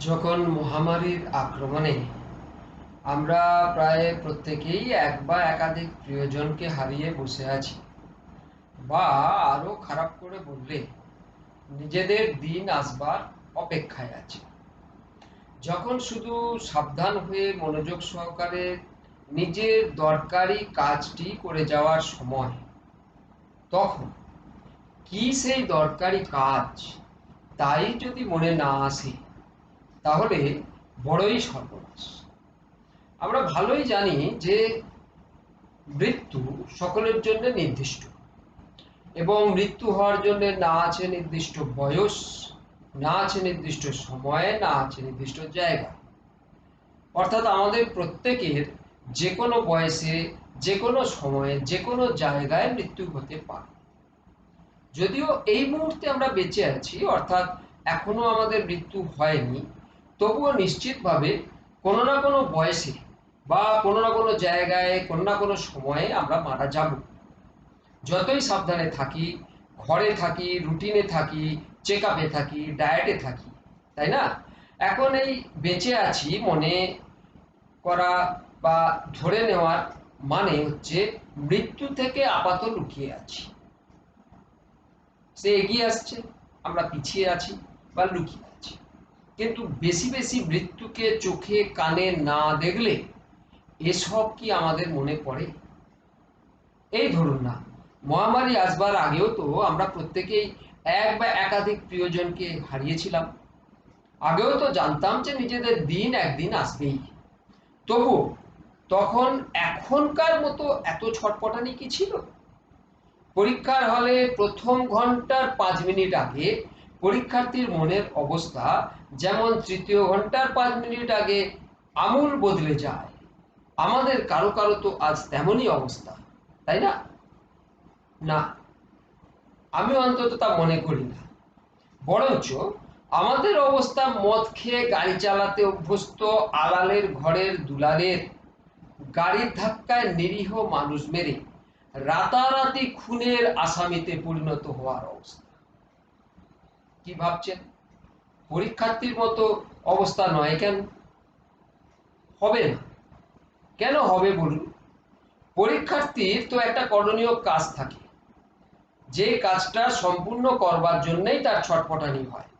যখন মহামারীর আক্রমণে আমরা প্রায় প্রত্যেকেই এক বা একাধিক প্রিয়জনকে হারিয়ে বসে আছি, বা আরো খারাপ করে বললে নিজেদের দিন আসবার অপেক্ষায় আছি। যখন শুধু সাবধান হয়ে মনোযোগ সহকারে নিজের দরকারি কাজটি করে যাওয়ার সময়, তখন কি সেই দরকারি কাজ তাই যদি মনে না আসে, তাহলে বড়ই সর্বনাশ। আমরা ভালোই জানি যে মৃত্যু সকলের জন্য নির্দিষ্ট, এবং মৃত্যু হওয়ার জন্য না আছে নির্দিষ্ট বয়স, না আছে নির্দিষ্ট সময়ে, না আছে নির্দিষ্ট জায়গা। অর্থাৎ আমাদের প্রত্যেকের যে কোনো বয়সে, যে কোনো সময়ে, যে কোনো জায়গায় মৃত্যু হতে পারে। যদিও এই মুহূর্তে আমরা বেঁচে আছি, অর্থাৎ এখনো আমাদের মৃত্যু হয়নি, তবুও নিশ্চিতভাবে কোনো না কোনো বয়সে বা কোনো না কোনো জায়গায়, কোনো না কোনো সময়ে আমরা মারা যাব। যতই সাবধানে থাকি, ঘরে থাকি, রুটিনে থাকি, চেক আপে থাকি, ডায়েটে থাকি, তাই না? এখন এই বেঁচে আছি মনে করা বা ধরে নেওয়ার মানে হচ্ছে মৃত্যু থেকে আপাতত লুকিয়ে আছি। সে এগিয়ে আসছে, আমরা পিছিয়ে আছি বা লুকিয়ে আছি। কিন্তু বেশি বেশি মৃত্যুকে চোখে কানে না দেখলে এসব কি আমাদের মনে পড়ে? এই ধরুন না, মহামারী আসবার আগেও তো আমরা প্রত্যেকেই এক বা একাধিক প্রিয়জনকে হারিয়েছিলাম। আগেও তো জানতাম যে নিজেদের দিন একদিন আসবেই। তবুও তখন এখনকার মতো এত ছটপটানি কি ছিল? পরীক্ষার হলে প্রথম ঘন্টার 5 মিনিট আগে পরীক্ষার্থীর মনের অবস্থা যেমন তৃতীয় ঘন্টার 5 মিনিট আগে আমূল বদলে যায়, আমাদের কারো কারো তো আজ তেমনই অবস্থা, তাই না? না, আমি অন্তত তা মনে করি না। বরঞ্চ আমাদের অবস্থা মদ খেয়ে গাড়ি চালাতে অভ্যস্ত আলালের ঘরের দুলালের গাড়ির ধাক্কায় নিরীহ মানুষ মেরে রাতারাতি খুনের আসামিতে পরিণত হওয়ার অবস্থা। কি ভাবছেন? পরীক্ষার্থীর মতো অবস্থা নয় কেন? হবে না কেন হবে বলুন? পরীক্ষার্থীর তো একটা করণীয় কাজ থাকে, যে কাজটা সম্পূর্ণ করবার জন্যই তার ছটপটানি হয়,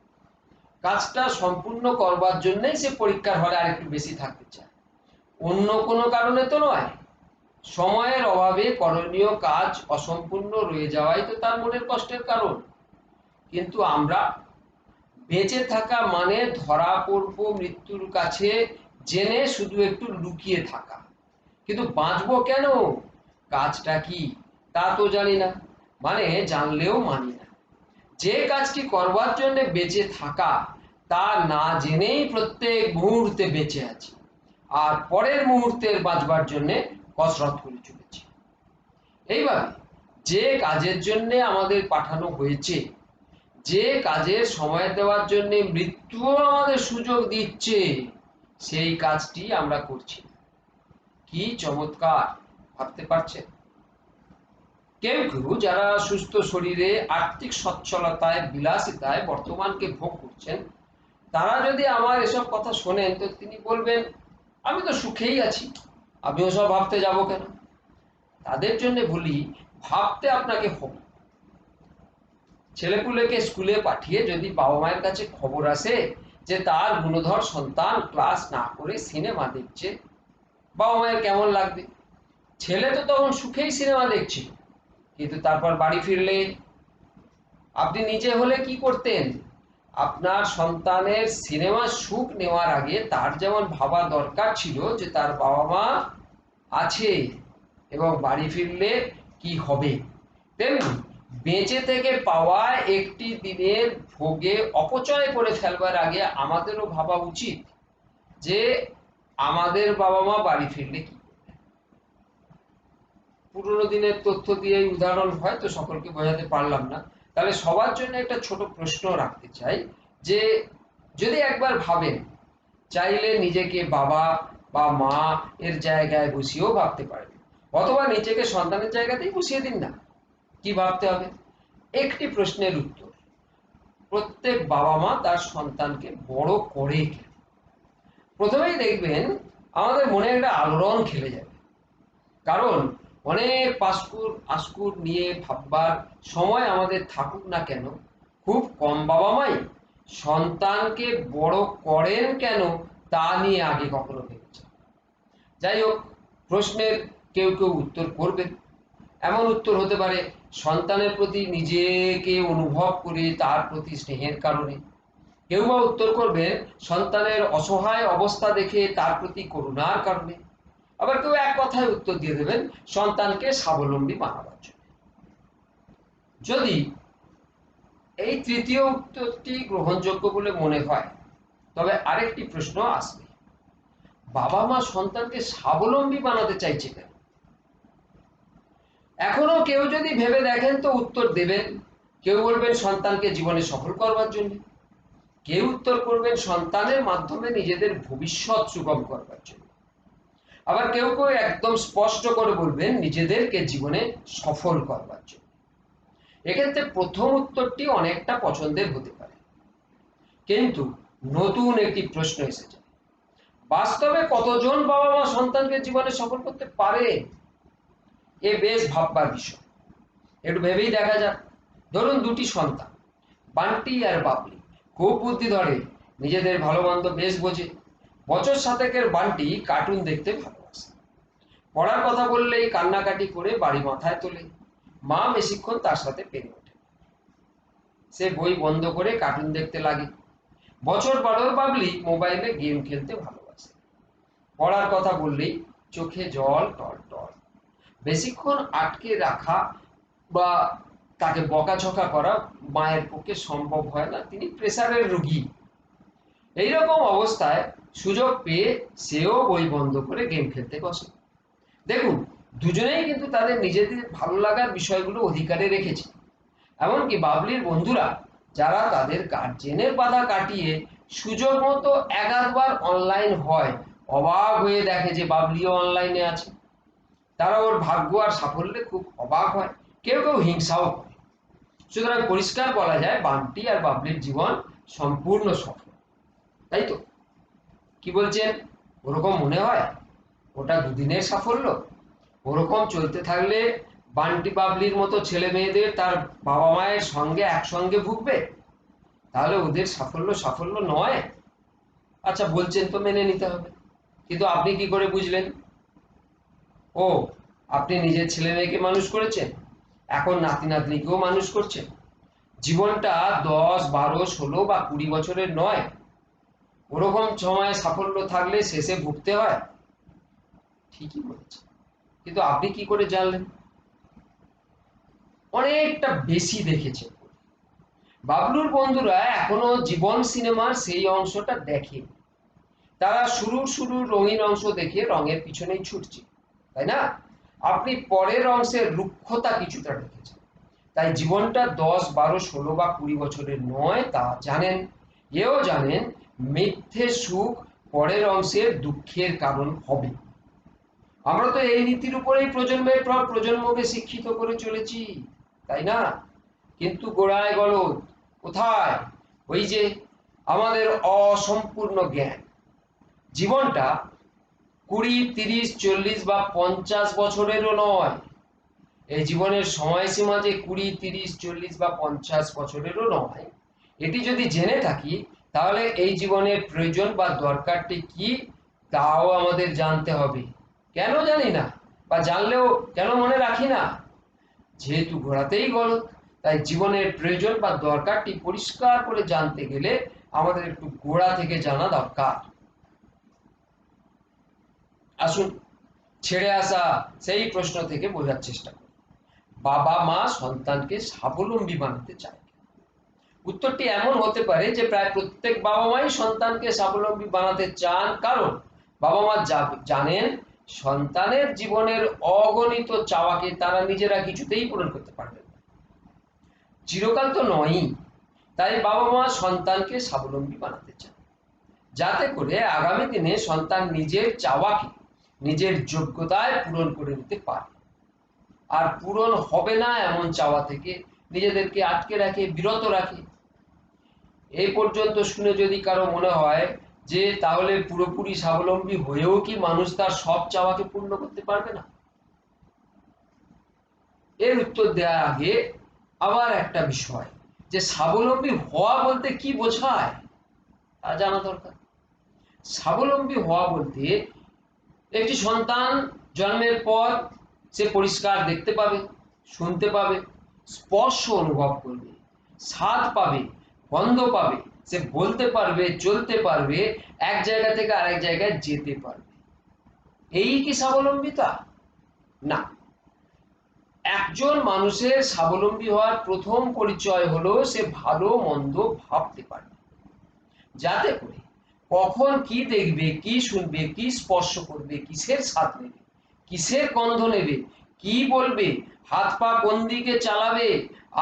কাজটা সম্পূর্ণ করবার জন্যই সে পরীক্ষার হলে আরেকটু বেশি থাকতে চায়, অন্য কোনো কারণে তো নয়। সময়ের অভাবে করণীয় কাজ অসম্পূর্ণ রয়ে যাওয়াই তো তার মনের কষ্টের কারণ। কিন্তু আমরা বেঁচে থাকা মানে ধরা পড়ব মৃত্যুর কাছে জেনে শুধু একটু লুকিয়ে থাকা। কিন্তু বাঁচবো কেন, কাজটা কি তা তো জানি না, মানে জানলেও মানি না। যে কাজটি করবার জন্য বেঁচে থাকা তা না জেনেই প্রত্যেক মুহূর্তে বেঁচে আছি, আর পরের মুহূর্তের বাঁচবার জন্য কসরত করে চলেছি। এইভাবে যে কাজের জন্য আমাদের পাঠানো হয়েছে, যে কাজের সময় দেওয়ার জন্য মৃত্যুও আমাদের সুযোগ দিচ্ছে, সেই কাজটি আমরা করছি। কি চমৎকার, ভাবতে পারছেন? কেউ কেউ যারা সুস্থ শরীরে আর্থিক সচ্ছলতায় বিলাসিতায় বর্তমানকে ভোগ করছেন, তারা যদি আমার এসব কথা শোনেন তো তিনি বলবেন, আমি তো সুখেই আছি, আমি ওসব ভাবতে যাব কেন? তাদের জন্য বলি, ভাবতে আপনাকে হবে। ছেলেপুলেকে স্কুলে পাঠিয়ে যদি বাবা মায়ের কাছে খবর আসে যে তার গুণধর সন্তান ক্লাস না করে সিনেমা দেখছে, বাবা মায়ের কেমন লাগবে? ছেলে তো তখন সুখেই সিনেমা দেখছে, কিন্তু তারপর বাড়ি ফিরলে আপনি নিজে হলে কি করতেন? আপনার সন্তানের সিনেমা সুখ নেওয়ার আগে তার যেমন ভাবা দরকার ছিল যে তার বাবা মা আছে এবং বাড়ি ফিরলে কি হবে, তেমনি বেঁচে থেকে পাওয়া একটি দিনের ভোগে অপচয় করে ফেলবার আগে আমাদেরও ভাবা উচিত যে আমাদের বাবা মা বাড়ি ফিরলে কি করবে। পুরোনো দিনের তথ্য দিয়ে উদাহরণ হয়তো সকলকে বোঝাতে পারলাম না, তাহলে সবার জন্য একটা ছোট প্রশ্ন রাখতে চাই যে যদি একবার ভাবেন, চাইলে নিজেকে বাবা বা মা এর জায়গায় বসিয়েও ভাবতে পারেন, অথবা নিজেকে সন্তানের জায়গাতেই বসিয়ে দিন না। কি ভাবতে হবে? একটি প্রশ্নের উত্তর, প্রত্যেক বাবা মা তার সন্তানকে বড় করে কেন? প্রথমেই দেখবেন আমাদের মনে একটা আলোড়ন খেলে যাবে, কারণ অনেক পাস্কুর আস্কুর নিয়ে ভাববার সময় আমাদের থাকুক না কেন, খুব কম বাবা মাই সন্তানকে বড় করেন কেন তা নিয়ে আগে কখনো ভেবেছে। যাই হোক, প্রশ্নের কেউ কেউ উত্তর করবেন। এমন উত্তর হতে পারে সন্তানের প্রতি নিজেকে অনুভব করে তার প্রতি স্নেহের কারণে। কেউ বা উত্তর করবে সন্তানের অসহায় অবস্থা দেখে তার প্রতি করুণার কারণে। আবার কেউ এক কথায় উত্তর দিয়ে দেবেন সন্তানকে স্বাবলম্বী বানাবার জন্য। যদি এই তৃতীয় উত্তরটি গ্রহণযোগ্য বলে মনে হয়, তবে আরেকটি প্রশ্ন আসবে, বাবা মা সন্তানকে স্বাবলম্বী বানাতে চাইছে কেন? এখনো কেউ যদি ভেবে দেখেন তো উত্তর দেবেন। কেউ বলবেন সন্তানকে জীবনে সফল করবার জন্য, কেউ উত্তর করবেন সন্তানের মাধ্যমে নিজেদের ভবিষ্যৎ সুগম করবার জন্য, আবার কেউ কেউ একদম স্পষ্ট করে বলবেন নিজেদেরকে জীবনে সফল করবার জন্য। এক্ষেত্রে প্রথম উত্তরটি অনেকটা পছন্দের হতে পারে, কিন্তু নতুন একটি প্রশ্ন এসে যায়, বাস্তবে কতজন বাবা মা সন্তানকে জীবনে সফল করতে পারে? এ বেশ ভাববার বিষয়। একটু ভেবেই দেখা যাক। ধরুন দুটি সন্তান, বান্টি আর বাবলি, খুব বুদ্ধি ধরে, নিজেদের ভালো মন্দ বেশ বোঝে। বছর সাতেকের বান্টি কার্টুন দেখতে ভালোবাসে, পড়ার কথা বললেই কান্নাকাটি করে বাড়ি মাথায় তোলে। মা বেশিক্ষণ তার সাথে পেরে ওঠে, সে বই বন্ধ করে কার্টুন দেখতে লাগে। বছর 12 বাবলি মোবাইলে গেম খেলতে ভালোবাসে, পড়ার কথা বললেই চোখে জল টল টল। বেশিক্ষণ আটকে রাখা বা তাকে বকাঝকা করা মায়ের পক্ষে সম্ভব হয় না, তিনি প্রেসারের রোগী। এইরকম অবস্থায় সুযোগ পেয়ে সেও বই বন্ধ করে গেম খেলতে বসে। দেখুন, দুজনেই কিন্তু তাদের নিজেদের ভালো লাগার বিষয়গুলো অধিকারে রেখেছে। এমনকি বাবলির বন্ধুরা, যারা তাদের গার্জেনের বাধা কাটিয়ে সুযোগ মতো এক আধবার অনলাইন হয়, অবাক হয়ে দেখে যে বাবলিও অনলাইনে আছে। তারা ওর ভাগ্য আর সাফল্যে খুব অবাক হয়, কেউ কেউ হিংসাও করে। সুতরাং পরিষ্কার বলা যায় বান্টি আর বাবলির জীবন সম্পূর্ণ সফল, তাই তো? কি বলছেন? ওরকম মনে হয় ওটা দুদিনের সাফল্য? ওরকম চলতে থাকলে বান্টি বাবলির মতো ছেলে মেয়েদের তার বাবা মায়ের সঙ্গে একসঙ্গে ভুগবে, তাহলে ওদের সাফল্য সাফল্য নয়। আচ্ছা বলছেন তো, মেনে নিতে হবে, কিন্তু আপনি কি করে বুঝলেন? ও, আপনি নিজের ছেলে মেয়েকে মানুষ করেছেন, এখন নাতি নাতনিকেও মানুষ করছেন। জীবনটা 10, 12, 16 বা 20 বছরের নয়। ওরকম সময়ে সাফল্য থাকলে শেষে ভুগতে হয়। ঠিকই বলেছে, কিন্তু আপনি কি করে জানলেন? অনেকটা বেশি দেখেছেন। বাবলুর বন্ধুরা এখনো জীবন সিনেমার সেই অংশটা দেখে, তারা শুরুর রঙিন অংশ দেখে রঙের পিছনেই ছুটছে, তাই না? আপনি পরের অংশের রুক্ষতা কিছুটা দেখেছেন, তাই জীবনটা 10, 12, 16 বা 20 বছরের নয় তা জানেন। এও জানেন মিথ্যে সুখ পরের অংশের দুঃখের কারণ হবে। আমরা তো এই নীতির উপরেই প্রজন্মের পর প্রজন্মকে শিক্ষিত করে চলেছি, তাই না? কিন্তু গোড়ায় গলদ কোথায়? ওই যে আমাদের অসম্পূর্ণ জ্ঞান। জীবনটা 20, 30, 40 বা 50 বছরেরও নয়। এই জীবনের সময়সীমা যে 20, 30, 40 বা 50 বছরেরও নয়, এটি যদি জেনে থাকি, তাহলে এই জীবনের প্রয়োজন বা দরকারটি কি তাও আমাদের জানতে হবে। কেন জানি না, বা জানলেও কেন মনে রাখি না? যেহেতু গোড়াতেই গলদ, তাই জীবনের প্রয়োজন বা দরকারটি পরিষ্কার করে জানতে গেলে আমাদের একটু গোড়া থেকে জানা দরকার। আসুন ছেড়ে আসা সেই প্রশ্ন থেকে বোঝার চেষ্টা করি, বাবা মা সন্তানকে স্বাবলম্বী বানাতে চায়। উত্তরটি এমন হতে পারে যে প্রায় প্রত্যেক বাবা মাই সন্তানকে স্বাবলম্বী বানাতে চান, কারণ বাবা মা জানেন সন্তানের জীবনের অগণিত চাওয়াকে তারা নিজেরা কিছুতেই পূরণ করতে পারবেন না, চিরকাল তো নয়ই। তাই বাবা মা সন্তানকে স্বাবলম্বী বানাতে চান, যাতে করে আগামী দিনে সন্তান নিজের চাওয়াকে নিজের যোগ্যতায় পূরণ করে নিতে পারে, আর পূরণ হবে না এমন চাওয়া থেকে নিজেদেরকে আটকে রাখে, বিরত রাখে। এই পর্যন্ত শুনে যদি কারো মনে হয় যে তাহলে পুরোপুরি স্বাবলম্বী হয়েও কি মানুষ তার সব চাওয়াকে পূর্ণ করতে পারবে না? এর উত্তর দেওয়ার আগে আবার একটা বিষয়, যে স্বাবলম্বী হওয়া বলতে কি বোঝায় তা জানা দরকার। স্বাবলম্বী হওয়া বলতে একটি সন্তান জন্মের পর সে পরিষ্কার দেখতে পাবে, শুনতে পাবে, স্পর্শ অনুভব করবে, স্বাদ পাবে, গন্ধ পাবে, সে বলতে পারবে, চলতে পারবে, এক জায়গা থেকে আরেক জায়গায় যেতে পারবে। এই কি স্বাবলম্বিতা? না। একজন মানুষের স্বাবলম্বী হওয়ার প্রথম পরিচয় হলো সে ভালো মন্দ ভাবতে পারবে, যাতে করে কখন কি দেখবে, কি শুনবে, কি স্পর্শ করবে, কিসের স্বাদ নেবে, কিসের গন্ধ নেবে, কি বলবে, হাত পা কোন দিকে চালাবে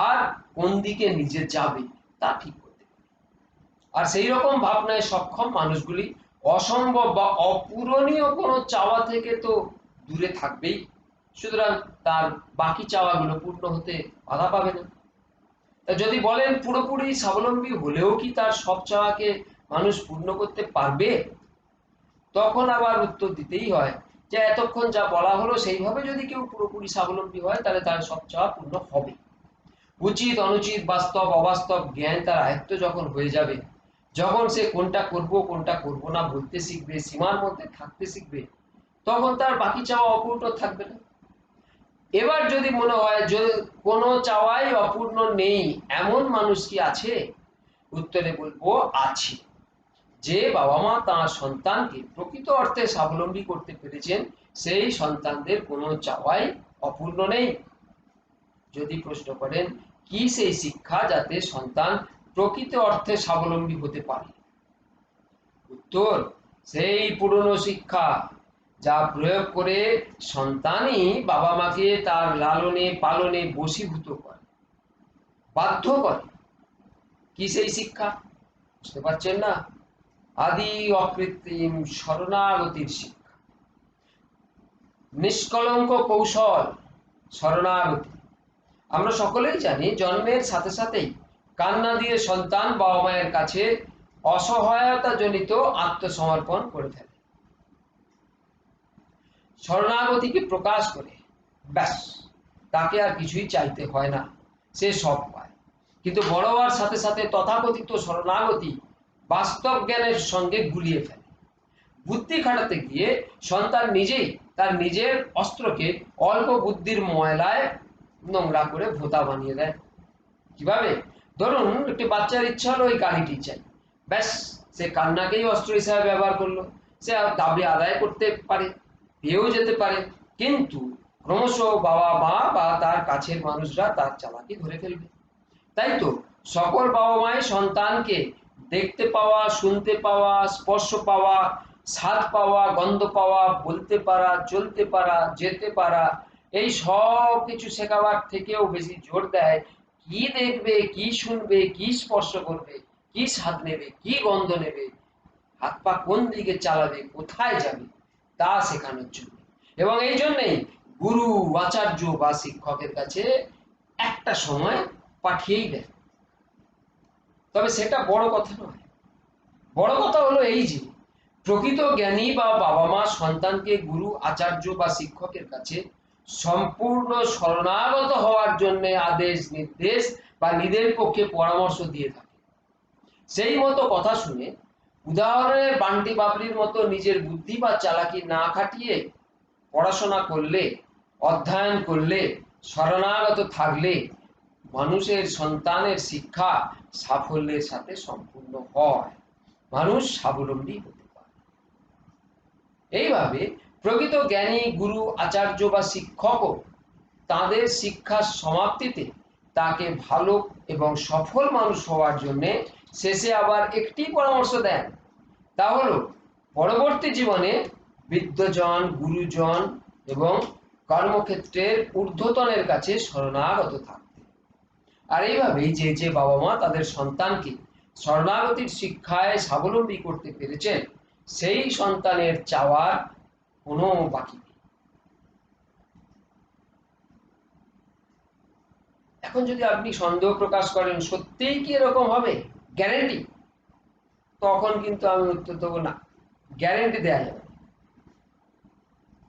আর কোন দিকে নিজে যাবে, তা ঠিক করতে পারে। আর সেই রকম ভাবনায় সক্ষম মানুষগুলি অসম্ভব বা অপূরণীয় কোনো চাওয়া থেকে তো দূরে থাকবেই, সুতরাং তার বাকি চাওয়াগুলো পূর্ণ হতে বাধা পাবে না। তা যদি বলেন পুরোপুরি স্বাবলম্বী হলেও কি তার সব চাওয়াকে মানুষ পূর্ণ করতে পারবে, তখন আবার উত্তর দিতেই হয় যে এতক্ষণ যা বলা হলো সেইভাবে যদি কেউ পুরোপুরি স্বাবলম্বী হয় তাহলে তার সব চাওয়া পূর্ণ হবে। উচিত অনুচিত, বাস্তব অবাস্তব জ্ঞান তার আয়ত্ত যখন হয়ে যাবে, যখন সে কোনটা করব কোনটা করব না বলতে শিখবে, সীমার মধ্যে থাকতে শিখবে, তখন তার বাকি চাওয়া অপূর্ণ থাকবে না। এবার যদি মনে হয় যে কোনো চাওয়াই অপূর্ণ নেই, এমন মানুষ কি আছে? উত্তরে বলবো আছে। যে বাবা মা তাঁর সন্তানকে প্রকৃত অর্থে স্বাবলম্বী করতে পেরেছেন, সেই সন্তানদের কোনো চাওয়াই অপূর্ণ নেই। যদি প্রশ্ন করেন কি সেই শিক্ষা যাতে সন্তান প্রকৃত অর্থে স্বাবলম্বী হতে পারে, উত্তর সেই পুরনো শিক্ষা, যা প্রয়োগ করে সন্তানই বাবা মাকে তার লালনে পালনে বশীভূত করে, বাধ্য করে। কি সেই শিক্ষা? বুঝতে পারছেন না? আদি অকৃত্রিম শরণাগতির শিক্ষা, নিষ্কলঙ্ক কৌশল শরণাগতি। আমরা সকলেই জানি জন্মের সাথে সাথেই কান্না দিয়ে সন্তান বাবা মায়ের কাছে অসহায়তা জনিত আত্মসমর্পণ করে ফেলে, শরণাগতিকে প্রকাশ করে, ব্যাস তাকে আর কিছুই চাইতে হয় না, সে সব পায়। কিন্তু বড় হওয়ার সাথে সাথে তথাকথিত শরণাগতি বাস্তব জ্ঞানের সঙ্গে গুলিয়ে ফেলে। বুদ্ধি খাটাতে গিয়ে সন্তান নিজেই তার নিজের অস্ত্রকে অল্প বুদ্ধির ময়লায় নোংরা করে ভোঁতা বানিয়ে দেয়। কিভাবে? ধরুন একটি বাচ্চার ইচ্ছা হলো ওই গাড়িটি চাই, ব্যাস সে কান্নাকেই অস্ত্র হিসাবে ব্যবহার করলো। সে দাবি আদায় করতে পারে, পেয়েও যেতে পারে, কিন্তু ক্রমশ বাবা মা বা তার কাছের মানুষরা তার চালাকি ধরে ফেলবে। তাই তো সকল বাবা মাই সন্তানকে দেখতে পাওয়া, শুনতে পাওয়া, স্পর্শ পাওয়া, স্বাদ পাওয়া, গন্ধ পাওয়া, বলতে পারা, চলতে পারা, যেতে পারা, এই সব কিছু শেখাবার থেকেও বেশি জোর দেয় কি দেখবে, কি শুনবে, কি স্পর্শ করবে, কি স্বাদ নেবে, কি গন্ধ নেবে, হাত পা কোন দিকে চালাবে, কোথায় যাবে, তা শেখানোর জন্য। এবং এই জন্যেই গুরু, আচার্য বা শিক্ষকের কাছে একটা সময় পাঠিয়েই দেয়। তবে সেটা বড় কথা নয়। বড় কথা হলো এই যে প্রকৃত জ্ঞানী বা বাবা মা সন্তানকে গুরু, আচার্য বা শিক্ষকের কাছে সম্পূর্ণ শরণাগত হওয়ার জন্য আদেশ, নির্দেশ বা নিজের পক্ষে পরামর্শ দিয়ে থাকে। সেই মতো কথা শুনে উদাহরণের বান্টি বাবলির মতো নিজের বুদ্ধি বা চালাকি না খাটিয়ে পড়াশোনা করলে, অধ্যয়ন করলে, শরণাগত থাকলে মানুষের সন্তানের শিক্ষা সাফল্যের সাথে সম্পূর্ণ হয়, মানুষ স্বাবলম্বী হতে পারে। এইভাবে প্রকৃত জ্ঞানী, গুরু, আচার্য বা শিক্ষকও তাদের শিক্ষার সমাপ্তিতে তাকে ভালো এবং সফল মানুষ হওয়ার জন্য শেষে আবার একটি পরামর্শ দেন, তা হলো পরবর্তী জীবনে বিদ্বজন, গুরুজন এবং কর্মক্ষেত্রের ঊর্ধ্বতনের কাছে শরণাগত থাকতে। আর এইভাবেই যে যে বাবা মা তাদের সন্তানকে শরণাগতির শিক্ষায় স্বাবলম্বী করতে পেরেছেন, সেই সন্তানের চাওয়ার কোনো বাকি নেই। এখন যদি আপনি সন্দেহ প্রকাশ করেন সত্যিই কি এরকম হবে, গ্যারেন্টি, তখন কিন্তু আমি উত্তর দেবো না, গ্যারেন্টি দেওয়া যাবে না।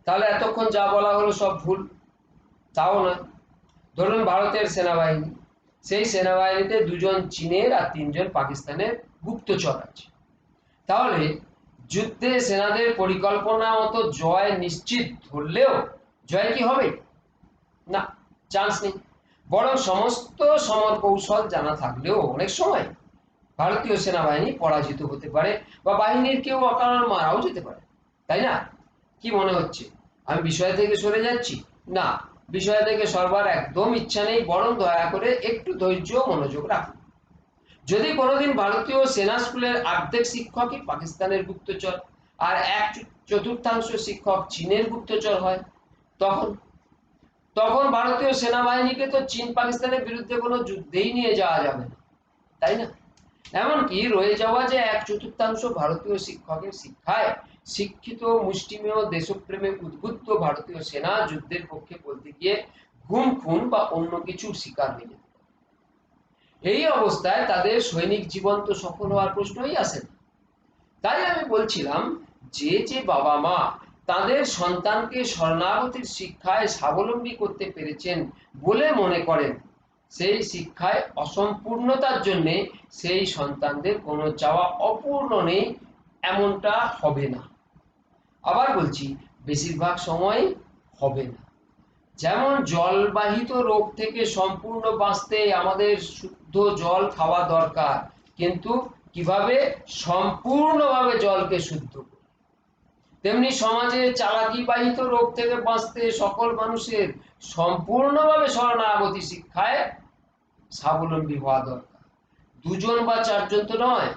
তাহলে এতক্ষণ যা বলা হলো সব ভুল? তাও না। ধরুন ভারতের সেনাবাহিনী, সেই সেনাবাহিনীতে 2 জন চীনের আর 3 জন পাকিস্তানের গুপ্তচর আছে। তাহলে যুদ্ধে সেনাদের পরিকল্পনা মতো জয় নিশ্চিত ধরলেও জয় কি হবে? না, চান্স নেই। বরং সমস্ত সমর কৌশল জানা থাকলেও অনেক সময় ভারতীয় সেনাবাহিনী পরাজিত হতে পারে বা বাহিনীর কেউ অকারণ মারাও যেতে পারে, তাই না? কি মনে হচ্ছে আমি বিষয় থেকে সরে যাচ্ছি? না, বিষয় থেকে সরবার একদম ইচ্ছা নেই, বরং দয়া করে একটু ধৈর্য মনোযোগ রাখুন। যদি কোনোদিন ভারতীয় সেনা স্কুলের অর্ধেক শিক্ষকই পাকিস্তানের গুপ্তচর আর 1/4 শিক্ষক চীনের গুপ্তচর হয়, তখন তখন ভারতীয় সেনাবাহিনীকে তো চীন পাকিস্তানের বিরুদ্ধে কোনো যুদ্ধেই নিয়ে যাওয়া যাবে না, তাই না? এমনকি রয়ে যাওয়া যে 1/4 ভারতীয় শিক্ষকের শিক্ষায় শিক্ষিত মুষ্টিমেয় দেশপ্রেমে উদ্বুদ্ধ ভারতীয় সেনা যুদ্ধের পক্ষে বলতে গিয়ে গুম খুন বা অন্য কিছুর শিকার হয়ে যেত। এই অবস্থায় তাদের সৈনিক জীবন তো সফল হওয়ার প্রশ্নই আসে না। তাই আমি বলছিলাম, যে বাবা মা তাদের সন্তানকে শরণাগতির শিক্ষায় স্বাবলম্বী করতে পেরেছেন বলে মনে করেন, সেই শিক্ষায় অসম্পূর্ণতার জন্য সেই সন্তানদের কোনো চাওয়া অপূর্ণ নেই এমনটা হবে না। আবার বলছি, বেশিরভাগ সময় হবে না। যেমন জলবাহিত রোগ থেকে সম্পূর্ণ বাঁচতে আমাদের শুদ্ধ জল খাওয়া দরকার, কিন্তু কিভাবে? সম্পূর্ণভাবে জলকে শুদ্ধ করে। তেমনি সমাজে চালাকি বাহিত রোগ থেকে বাঁচতে সকল মানুষের সম্পূর্ণভাবে শরণাগতি শিক্ষায় স্বাবলম্বী হওয়া দরকার, 2 জন বা 4 জন তো নয়।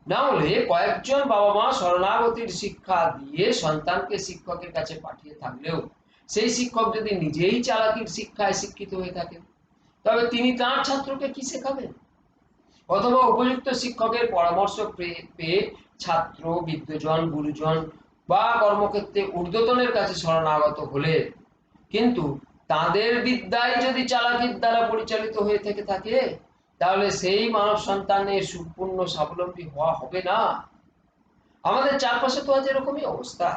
না হলে কয়েকজন বাবা মা শরণাগতির শিক্ষা দিয়ে সন্তানকে শিক্ষকের কাছে পাঠিয়ে থাকলেও সেই শিক্ষক যদি নিজেই চালাকির শিক্ষায় শিক্ষিত হয়ে থাকেন, তবে তিনি তার ছাত্রকে কি শেখাবেন? অথবা উপযুক্ত শিক্ষকের পরামর্শ পেয়ে ছাত্র, বিদ্বজন, গুরুজন বা কর্মক্ষেত্রে ঊর্ধ্বতনের কাছে শরণাগত হলে, কিন্তু তাদের বিদ্যায় যদি চালাকির দ্বারা পরিচালিত হয়ে থেকে থাকে, তাহলে সেই মানব সন্তানের সম্পূর্ণ স্বাবলম্বী হওয়া হবে না। আমাদের চারপাশে তো আজ এরকমই অবস্থা।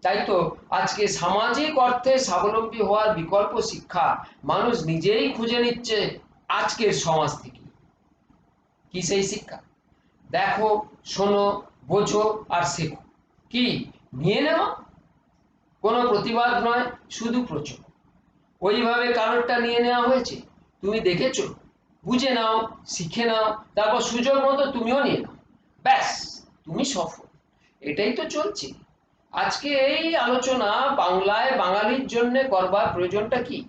তাই তো আজকে সামাজিক অর্থে স্বাবলম্বী হওয়ার বিকল্প শিক্ষা মানুষ নিজেই খুঁজে নিচ্ছে আজকের সমাজ থেকে। কি সেই শিক্ষা? দেখো, শোনো, বোঝো আর শেখো। কি নিয়ে নেওয়া? কোনো প্রতিবাদ নয়, শুধু প্রচলন। ওইভাবে কারোরটা নিয়ে নেওয়া হয়েছে, তুমি দেখেছো, বুঝে নাও, শিখে নাও, তারপর সুযোগ মতো তুমিও নিয়ে নাও, ব্যাস তুমি সফল। এটাই তো চলছে। আজকে এই আলোচনা বাংলায় বাঙালির জন্য করবার প্রয়োজনটা কি?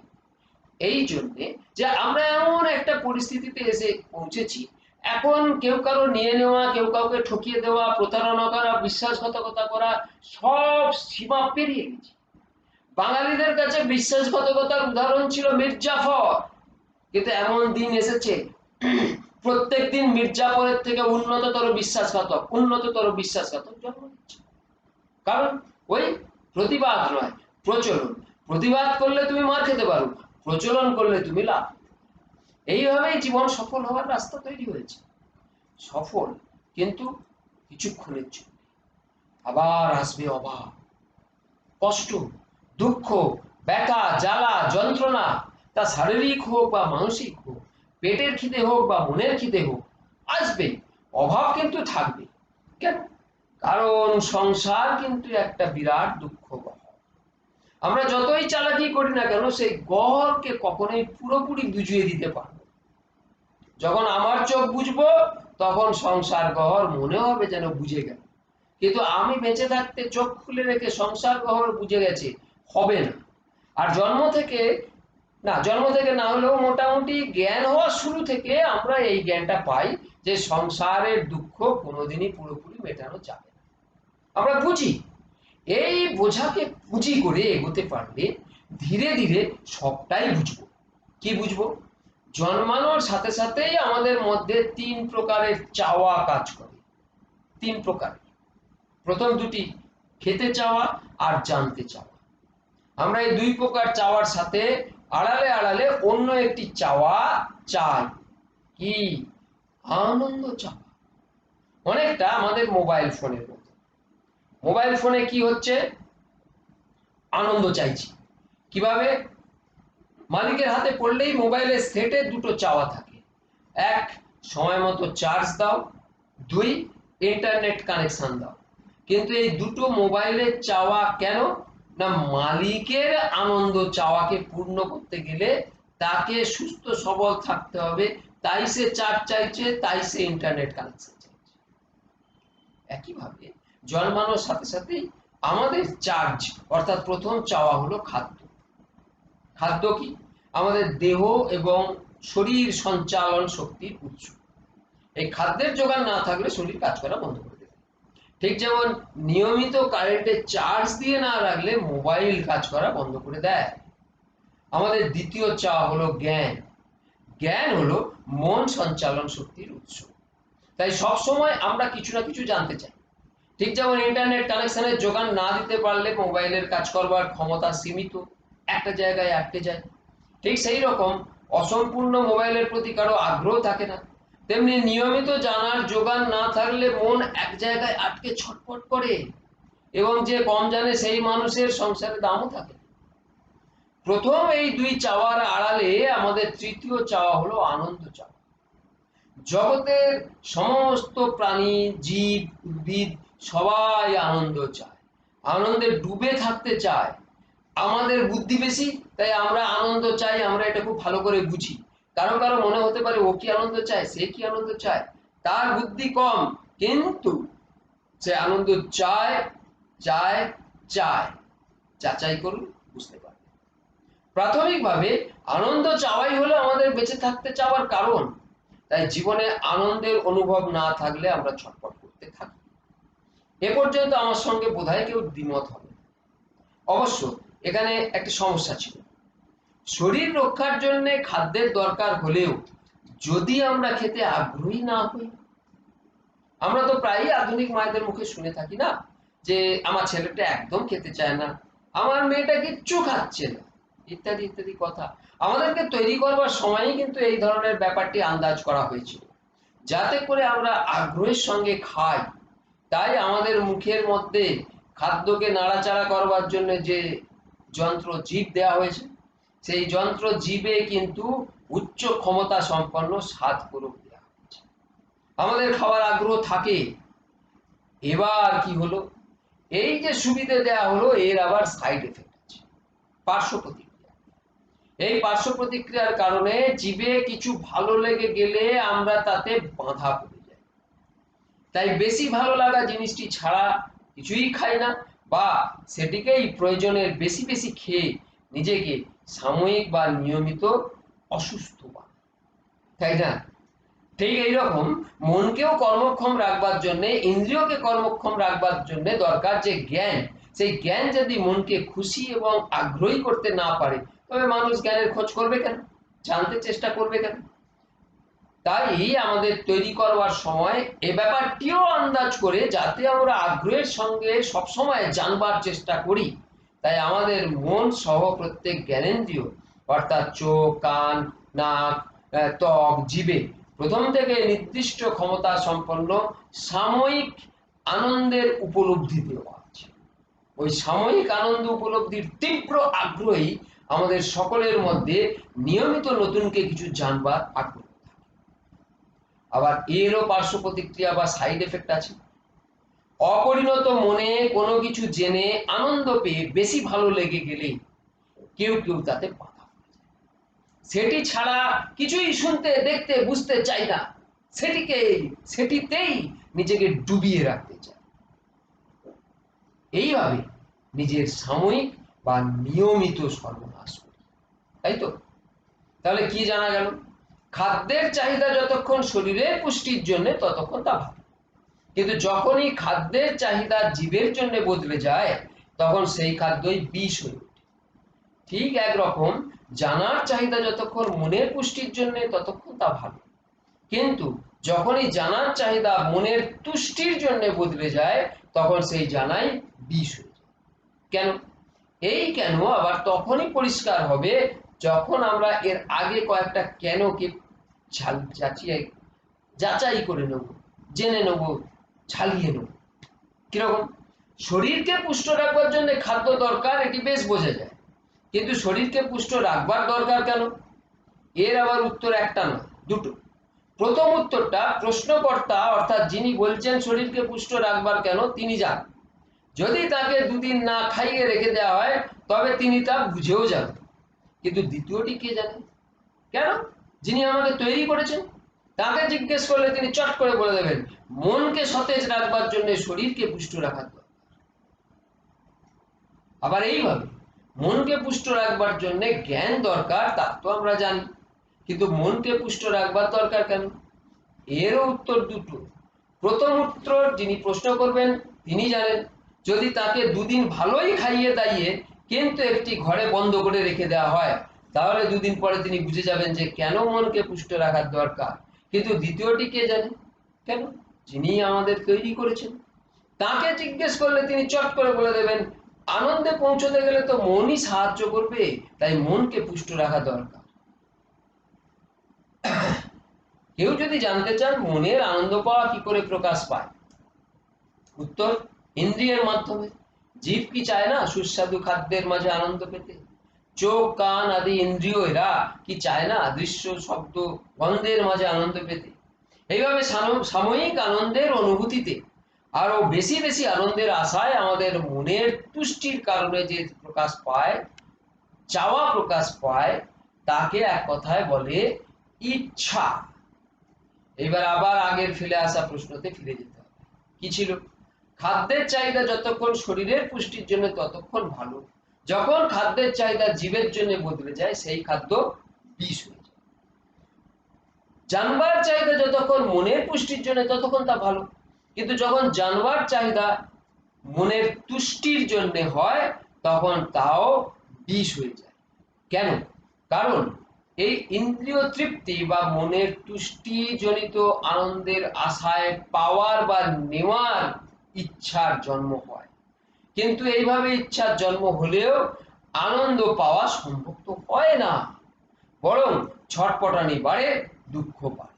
এই জন্যে যে আমরা এমন একটা পরিস্থিতিতে এসে পৌঁছেছি, এখন কেউ কারো নিয়ে নেওয়া, কেউ কাউকে ঠকিয়ে দেওয়া, প্রতারণা করা, বিশ্বাসঘাতকতা করা সব সীমা পেরিয়ে গেছে। বাঙালিদের কাছে বিশ্বাসঘাতকতার উদাহরণ ছিল মির্জাফর, কিন্তু এমন দিন এসেছে প্রত্যেকদিন মির্জাফরের থেকে উন্নততর বিশ্বাসঘাতক জন্ম নিচ্ছে। কারণ ওই প্রতিবাদ নয়, প্রচলন। প্রতিবাদ করলে তুমি মার খেতে পারো, প্রচলন করলে তুমি লাভ। এইভাবেই জীবন সফল হওয়ার রাস্তা তৈরি হয়েছে। সফল কিন্তু কিছুক্ষণের জন্য, আবার আসবে অভাব, কষ্ট, দুঃখ, ব্যথা, জ্বালা, যন্ত্রণা, তা শারীরিক হোক বা মানসিক হোক, পেটের খিদে হোক বা মনের খিদে হোক, আসবে। অভাব কিন্তু থাকবে। কেন? কারণ সংসার কিন্তু একটা বিরাট দুঃখ গহ্বর। আমরা যতই চালাকি করি না কেন, সেই গহ্বরকে কখনোই পুরোপুরি বুঝিয়ে দিতে পারবো। যখন আমার চোখ বুঝবো, তখন সংসার গহ্বর মনে হবে যেন বুঝে গেল। কিন্তু আমি বেঁচে থাকতে চোখ খুলে রেখে সংসার গহ্বর বুঝে গেছে, হবে না। আর জন্ম থেকে না হলেও মোটামুটি জ্ঞান হওয়ার শুরু থেকে আমরা এই জ্ঞানটা পাই যে সংসারের দুঃখ কোনোদিনই পুরোপুরি মেটানো যাবে না। আমরা বুঝি, এই বোঝাকে পুঁজি করে এগোতে পারলে ধীরে ধীরে সবটাই বুঝবো। কি বুঝবো? জন্মানোর সাথে সাথেই আমাদের মধ্যে 3 প্রকারের চাওয়া কাজ করে। 3 প্রকার। প্রথম দুটি, খেতে চাওয়া আর জানতে চাওয়া। আমরা এই 2 প্রকার চাওয়ার সাথে আড়ালে আড়ালে অন্য একটি চাওয়া চাই। কি? আনন্দ চাওয়া। যেটা আমাদের মোবাইল ফোনের মতো। মোবাইল ফোনে কি হচ্ছে, আনন্দ চাইছি। কিভাবে? মালিকের হাতে পড়লেই মোবাইলের সেটে দুটো চাওয়া থাকে। এক, সময় মতো চার্জ দাও। দুই, ইন্টারনেট কানেকশন দাও। কিন্তু এই দুটো মোবাইলের চাওয়া কেন? না, মালিকের আনন্দ চাওয়াকে পূর্ণ করতে গেলে তাকে সুস্থ সবল থাকতে হবে, তাই সে চার্জ চাইছে, তাই সে ইন্টারনেট কানেকশন চাইছে। একইভাবে জন্মানোর সাথে সাথেই আমাদের চার্জ অর্থাৎ প্রথম চাওয়া হলো খাদ্য। খাদ্য কি? আমাদের দেহ এবং শরীর সঞ্চালন শক্তির উৎস। এই খাদ্যের যোগান না থাকলে শরীর কাজ করা বন্ধ করে দেবে। ঠিক যেমন নিয়মিত কারেন্টে চার্জ দিয়ে না রাখলে মোবাইল কাজ করা বন্ধ করে দেয়। আমাদের দ্বিতীয় চাওয়া হলো জ্ঞান। জ্ঞান হলো মন সঞ্চালন শক্তির উৎস। তাই সব সময় আমরা কিছু না কিছু জানতে চাই। ঠিক যেমন ইন্টারনেট কানেকশনের যোগান না দিতে পারলে মোবাইলের কাজ করবার ক্ষমতা সীমিত, একটা জায়গায় আটকে যায়। ঠিক সেই রকম অসম্পূর্ণ মোবাইলের প্রতি কারো আগ্রহ থাকে না। তেমনি নিয়মিত জানার যোগান না থাকলে মন এক জায়গায় আটকে ছটফট করে, এবং যে কম জানে সেই মানুষের সংসারে দামও থাকে। প্রথম এই দুই চাওয়ার আড়ালে আমাদের তৃতীয় চাওয়া হলো আনন্দ চাওয়া। জগতের সমস্ত প্রাণী, জীব, উদ্ভিদ সবাই আনন্দ চায়, আনন্দে ডুবে থাকতে চায়। আমাদের বুদ্ধি বেশি, তাই আমরা আনন্দ চাই, আমরা এটা খুব ভালো করে বুঝি। কারো কারো মনে হতে পারে ও কি আনন্দ চায়, সে কি আনন্দ চায়, তার বুদ্ধি কম, কিন্তু সে আনন্দ চায় চায় চায়। যাচাই করুন, বুঝতে পারবে। প্রাথমিকভাবে আনন্দ চাওয়াই হলো আমাদের বেঁচে থাকতে চাওয়ার কারণ। তাই জীবনে আনন্দের অনুভব না থাকলে আমরা ছটফট করতে থাকি। এ পর্যন্ত আমার সঙ্গে বোধহয় কেউ দ্বিমত হবে। অবশ্য এখানে একটা সমস্যা ছিল। শরীর রক্ষার জন্য খাদ্যের দরকার হলেও যদি আমরা খেতে আগ্রহী না হই, আমরা তো প্রায়ই আধুনিক মায়েদের মুখে শুনে থাকি না, যে আমার ছেলেটা একদম খেতে চায় না, আমার মেয়েটা কিচ্ছু খাচ্ছে না, ইত্যাদি ইত্যাদি কথা। আমাদেরকে তৈরি করবার সময়ই কিন্তু এই ধরনের ব্যাপারটি আন্দাজ করা হয়েছিল, যাতে করে আমরা আগ্রহের সঙ্গে খাই। তাই আমাদের মুখের মধ্যে খাদ্যকে নাড়াচাড়া করবার জন্য যে যন্ত্র জীব দেওয়া হয়েছে, সেই যন্ত্র জীবে কিন্তু উচ্চ ক্ষমতা সম্পন্ন স্বাদ প্রয়োগ দেওয়া হয়েছে। আমাদের খাওয়ার আগ্রহ থাকে। এবার কি হলো, এই যে সুবিধা দেওয়া হলো এর আবার সাইড এফেক্ট আছে, পার্শ্ব প্রতিক্রিয়া। এই পার্শ্ব প্রতিক্রিয়ার কারণে জীবে কিছু ভালো লেগে গেলে আমরা তাতে বাঁধা পড়ে যাই। তাই বেশি ভালো লাগা জিনিসটি ছাড়া কিছুই খাই না, বা সেটিকেই প্রয়োজনের বেশি বেশি খেয়ে নিজেকে সাময়িক বা নিয়মিত অসুস্থ বানাই, তাই না? ঠিক এইরকম মনকেও কর্মক্ষম রাখবার জন্য, ইন্দ্রিয়কে কর্মক্ষম রাখবার জন্য দরকার যে জ্ঞান। সেই জ্ঞান যদি মনকে খুশি এবং আগ্রহী করতে না পারে, তবে মানুষ জ্ঞানের খোঁজ করবে কেন, জানতে চেষ্টা করবে কেন? তাই আমাদের তৈরি করবার সময় এ ব্যাপারটিও আন্দাজ করে, যাতে আমরা আগ্রহের সঙ্গে সবসময় জানবার চেষ্টা করি। তাই আমাদের মন সহ প্রত্যেক জ্ঞানেন্দ্রিয় অর্থাৎ চোখ, কান, নাক, ত্বক, জিভে প্রথম থেকে নির্দিষ্ট ক্ষমতা সম্পন্ন সাময়িক আনন্দের উপলব্ধি দেওয়া আছে। ওই সাময়িক আনন্দ উপলব্ধির তীব্র আগ্রহী আমাদের সকলের মধ্যে নিয়মিত নতুনকে কিছু জানবার আগ্রহ। আবার এরও পার্শ্ব প্রতিক্রিয়া বা সাইড এফেক্ট আছে। অপরিণত মনে কোনো কিছু জেনে আনন্দ পেয়ে বেশি ভালো লেগে গেলে কেউ কেউ তাতে বাধা পড়ে যায়। সেটি ছাড়া কিছুই শুনতে, দেখতে, বুঝতে চাই না, সেটিতেই নিজেকে ডুবিয়ে রাখতে চায়। এইভাবে নিজের সাময়িক বা নিয়মিত সর্বনাশ করি, তাই তো? তাহলে কি জানা গেল? খাদ্যের চাহিদা যতক্ষণ শরীরের পুষ্টির জন্য, ততক্ষণ তা ভালো। কিন্তু যখনই খাদ্যের চাহিদা জীবের জন্য বদলে যায়, তখন সেই খাদ্যই বিষ হয়ে ওঠে। ঠিক একরকম জানার চাহিদা যতক্ষণ মনের পুষ্টির জন্য, ততক্ষণ তা ভালো। কিন্তু যখনই জানার চাহিদা মনের তুষ্টির জন্য বদলে যায়, তখন সেই জানাই বিষ হয়ে যায়। কেন? এই কেন আবার তখনই পরিষ্কার হবে, যখন আমরা এর আগে কয়েকটা কেনকে যাচাই করে নেব, জেনে নেব, ঝালিয়ে নেব। কিরকম? শরীরকে পুষ্ট রাখবার জন্য খাদ্য দরকার, এটি বেশ বোঝা যায়, কিন্তু শরীরকে পুষ্ট রাখবার দরকার কেন? এর আবার উত্তর একটা নয়, দুটো। প্রথম উত্তরটা প্রশ্নকর্তা অর্থাৎ যিনি বলছেন শরীরকে পুষ্ট রাখবার কেন, তিনি জানেন। যদি তাকে দুদিন না খাইয়ে রেখে দেওয়া হয় তবে তিনি তা বুঝেও যাবেন। কিন্তু দ্বিতীয়টি কে জানে? কেন? যিনি আমাকে তৈরি করেছেন তাকে জিজ্ঞেস করলে তিনি চট করে বলে দেবেন মনকে সতেজ রাখবার জন্য শরীরকে পুষ্ট রাখার দরকার। আবার এইভাবে মনকে পুষ্ট রাখবার জন্য জ্ঞান দরকার, তা তো আমরা জানি, কিন্তু মনকে পুষ্ট রাখবার দরকার কেন? এরও উত্তর দুটো। প্রথম উত্তর যিনি প্রশ্ন করবেন তিনি জানেন। যদি তাকে দুদিন ভালোই খাইয়ে দাইয়ে কিন্তু একটি ঘরে বন্ধ করে রেখে দেওয়া হয় তাহলে দুদিন পরে তিনি বুঝে যাবেন যে কেন মনকে পুষ্ট রাখার দরকার। কিন্তু দ্বিতীয়টি কে জানে? কেন? যিনি আমাদের তৈরি করেছেন তাকে জিজ্ঞেস করলে তিনি চট করে বলে দেবেন আনন্দে পৌঁছতে গেলে তো মনই সাহায্য করবে, তাই মনকে পুষ্ট রাখা দরকার। কেউ যদি জানতে চান মনের আনন্দ পাওয়া কি করে প্রকাশ পায়, উত্তর ইন্দ্রিয়ের মাধ্যমে। জীব কি চায় না সুস্বাদু খাদ্যের মাঝে আনন্দ পেতে? চোখ কান আদি ইন্দ্রিয় এরা কি চায় না দৃশ্য শব্দ গন্ধের মাঝে আনন্দ পেতে? এইভাবে সাময়িক আনন্দের অনুভূতিতে আরো বেশি বেশি আনন্দের আশায় আমাদের মনের তুষ্টির কারণে যে প্রকাশ পায়, চাওয়া প্রকাশ পায়, তাকে এক কথায় বলে ইচ্ছা। এবার আবার আগের ফেলে আসা প্রশ্নতে ফিরে যেতে হবে। কি ছিল? খাদ্যের চাহিদা যতক্ষণ শরীরের পুষ্টির জন্য ততক্ষণ ভালো, যখন খাদ্যের চাহিদা জীবের জন্য বদলে যায় সেই খাদ্য বিষ হয়ে যায়। জানবার চাহিদা যতক্ষণ মনের পুষ্টির জন্য ততক্ষণ তা ভালো, কিন্তু যখন জানবার চাহিদা মনের তুষ্টির জন্য হয় তখন তাও বিষ হয়ে যায়। কেন? কারণ এই ইন্দ্রিয় তৃপ্তি বা মনের তুষ্টি জনিত আনন্দের আশায় পাওয়ার বা নেওয়ার ইচ্ছার জন্ম হয়, কিন্তু এইভাবে ইচ্ছার জন্ম হলেও আনন্দ পাওয়া সম্ভব তো হয় না, বরং ছটপটানি বাড়ে, দুঃখ বাড়ে।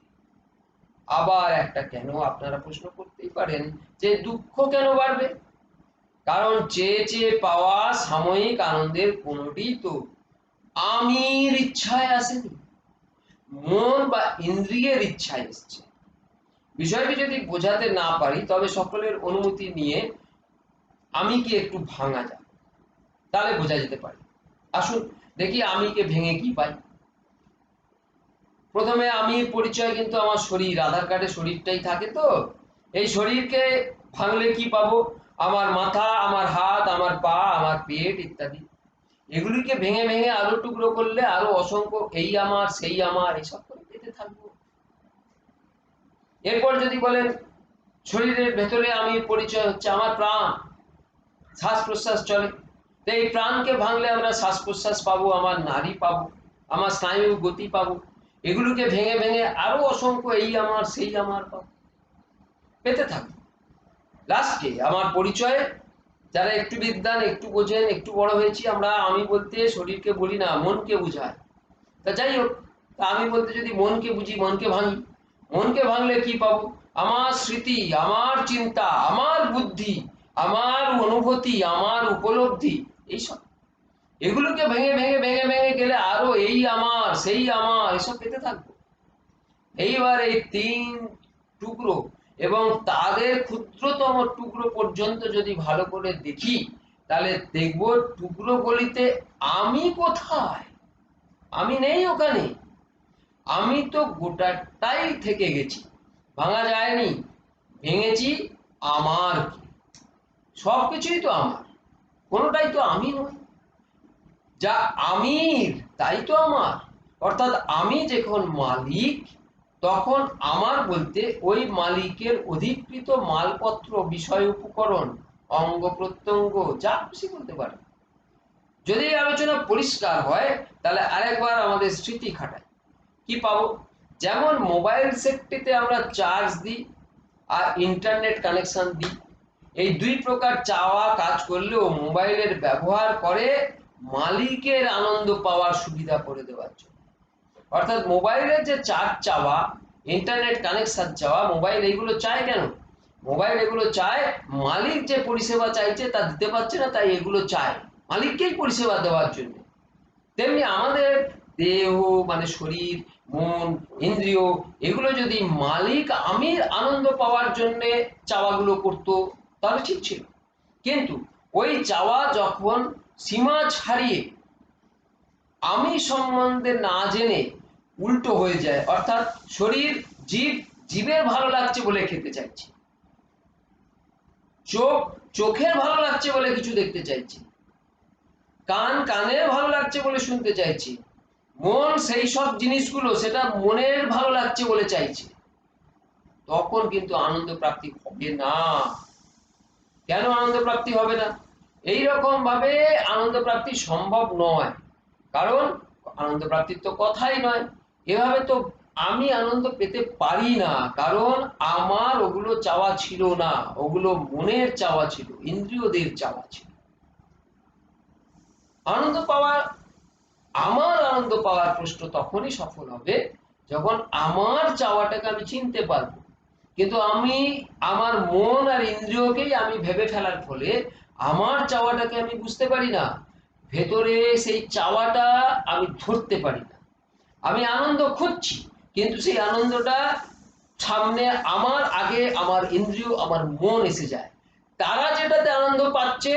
আবার একটা কেন আপনারা প্রশ্ন করতেই পারেন যে দুঃখ কেন বাড়বে? কারণ চেয়ে চেয়ে পাওয়া সাময়িক আনন্দের কোনটি তো আমির ইচ্ছায় আসেনি, মন বা ইন্দ্রিয়ের ইচ্ছায় এসছে। বিষয়টি যদি বোঝাতে না পারি তবে সকলের অনুমতি নিয়ে আমি কি একটু ভাঙা যাক, তাহলে বোঝা যেতে পারে। আসুন দেখি আমিকে ভেঙে কি পাই। প্রথমে আমির পরিচয় কিন্তু আমার শরীর, আধার কার্ডে শরীরটাই থাকে, তো এই শরীরকে ভাঙলে কি পাবো? আমার মাথা, আমার হাত, আমার পা, আমার পেট ইত্যাদি। এগুলিকে ভেঙে ভেঙে আরো টুকরো করলে আরো অসংখ্য এই আমার সেই আমার এসব করে পেতে থাকবো। এরপর যদি বলেন শরীরের ভেতরে আমি পরিচয় হচ্ছে আমার প্রাণ, শ্বাস প্রশ্বাস চলে, তো এই প্রাণকে ভাঙলে আমরা শ্বাস প্রশ্বাস পাবো, আমার নাড়ি পাবো, আমার স্নায়ু গতি পাবো। এগুলোকে ভেঙে ভেঙে আরো অসংখ্য এই আমার সেই আমার পাবো, পেতে থাকবো। লাস্টে আমার পরিচয়, যারা একটু বিদ্বান, একটু বোঝেন, একটু বড় হয়েছি, আমরা আমি বলতে শরীরকে বলি না, মনকে বুঝায়। তা যাই হোক, তা আমি বলতে যদি মনকে বুঝি, মনকে ভাঙি, মনকে ভাঙলে কি পাবো? আমার স্মৃতি, আমার চিন্তা, আমার বুদ্ধি, আমার অনুভূতি, আমার উপলব্ধি, এইসব। এগুলোকে ভেঙে ভেঙে ভেঙে ভেঙে গেলে আরো এই আমার সেই আমার এসব পেতে থাকবো। এইবার এই তিন টুকরো এবং তাদের ক্ষুদ্রতম টুকরো পর্যন্ত যদি ভালো করে দেখি তাহলে দেখব টুকরো গলিতে আমি কোথায়? আমি নেই ওখানে। আমি তো গোটাটাই থেকে গেছি, ভাঙা যায়নি। ভেঙেছি আমার কি? সবকিছুই তো আমার, কোনোটাই তো আমি নয়। যা আমির তাই তো আমার। অর্থাৎ আমি যখন মালিক তখন আমার বলতে ওই মালিকের অধিকৃত মালপত্র, বিষয়, উপকরণ, অঙ্গ প্রত্যঙ্গ যা খুশি বলতে পারে। যদি আলোচনা পরিষ্কার হয় তাহলে আরেকবার আমাদের স্মৃতি খাটাই, কি পাবো? যেমন মোবাইল সেটটিতে আমরা চার্জ দিই আর ইন্টারনেট কানেকশন দিই, এই দুই প্রকার চাওয়া কাজ করলেও মোবাইলের ব্যবহার করে মালিকের আনন্দ পাওয়ার সুবিধা করে দেওয়ার জন্য। অর্থাৎ মোবাইলের যে চার্জ চাওয়া, ইন্টারনেট কানেকশন চাওয়া, মোবাইল এইগুলো চায় কেন? মোবাইল এগুলো চায়, মালিক যে পরিষেবা চাইছে তা দিতে পারছে না, তাই এগুলো চায় মালিককেই পরিষেবা দেওয়ার জন্য। তেমনি আমাদের দেহ মানে শরীর, মন, ইন্দ্রিয় এগুলো যদি মালিক আমির আনন্দ পাওয়ার জন্য চাওয়াগুলো করতো তাহলে ঠিক ছিল। কিন্তু ওই চাওয়া যখন সীমা ছাড়িয়ে আমি সম্বন্ধে না জেনে উল্টো হয়ে যায়, অর্থাৎ শরীর জীবের ভালো লাগছে বলে খেতে চাইছে, চোখ চোখের ভালো লাগছে বলে কিছু দেখতে চাইছে, কানের ভালো লাগছে বলে শুনতে চাইছি, মন সেই সব জিনিসগুলো সেটা মনের ভালো লাগছে বলে চাইছে, তখন কিন্তু আনন্দ প্রাপ্তি হবে না। কেন আনন্দ প্রাপ্তি হবে না? এই রকম ভাবে আনন্দ প্রাপ্তি সম্ভব নয়, কারণ আনন্দ প্রাপ্তির তো কথাই নয়। এভাবে তো আমি আনন্দ পেতে পারি না, কারণ আমার ওগুলো চাওয়া ছিল না, ওগুলো মনের চাওয়া ছিল, ইন্দ্রিয়দের চাওয়া ছিল। আনন্দ পাওয়া আমার আনন্দ পাওয়ার প্রশ্ন তখনই সফল হবে যখন আমার চাওয়াটাকে আমি চিনতে পারবো। কিন্তু আমি আমার মন আর ইন্দ্রিয়কেই আমি ভেবে ফেলার ফলে আমার চাওয়াটাকে আমি বুঝতে পারি না, ভেতরে সেই চাওয়াটা আমি ধরতে পারি না। আমি আনন্দ খুঁজছি, কিন্তু সেই আনন্দটা সামনে আমার আগে আমার ইন্দ্রিয় আমার মন এসে যায়। তারা যেটাতে আনন্দ পাচ্ছে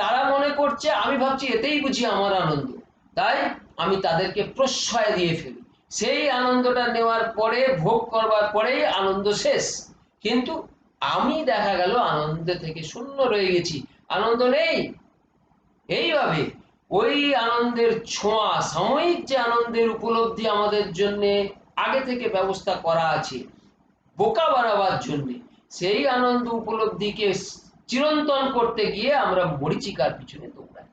তারা মনে করছে, আমি ভাবছি এতেই বুঝি আমার আনন্দ, তাই আমি তাদেরকে প্রশ্রয় দিয়ে ফেলি। সেই আনন্দটা নেওয়ার পরে, ভোগ করবার পরেই আনন্দ শেষ। কিন্তু আমি দেখা গেল আনন্দ থেকে শূন্য রয়ে গেছি, আনন্দ নেই। এইভাবে ওই আনন্দের ছোঁয়া, সাময়িক যে আনন্দের উপলব্ধি আমাদের জন্য আগে থেকে ব্যবস্থা করা আছে বোকা বানাবার জন্য, সেই আনন্দ উপলব্ধিকে চিরন্তন করতে গিয়ে আমরা মরীচিকার পিছনে দৌড়াই।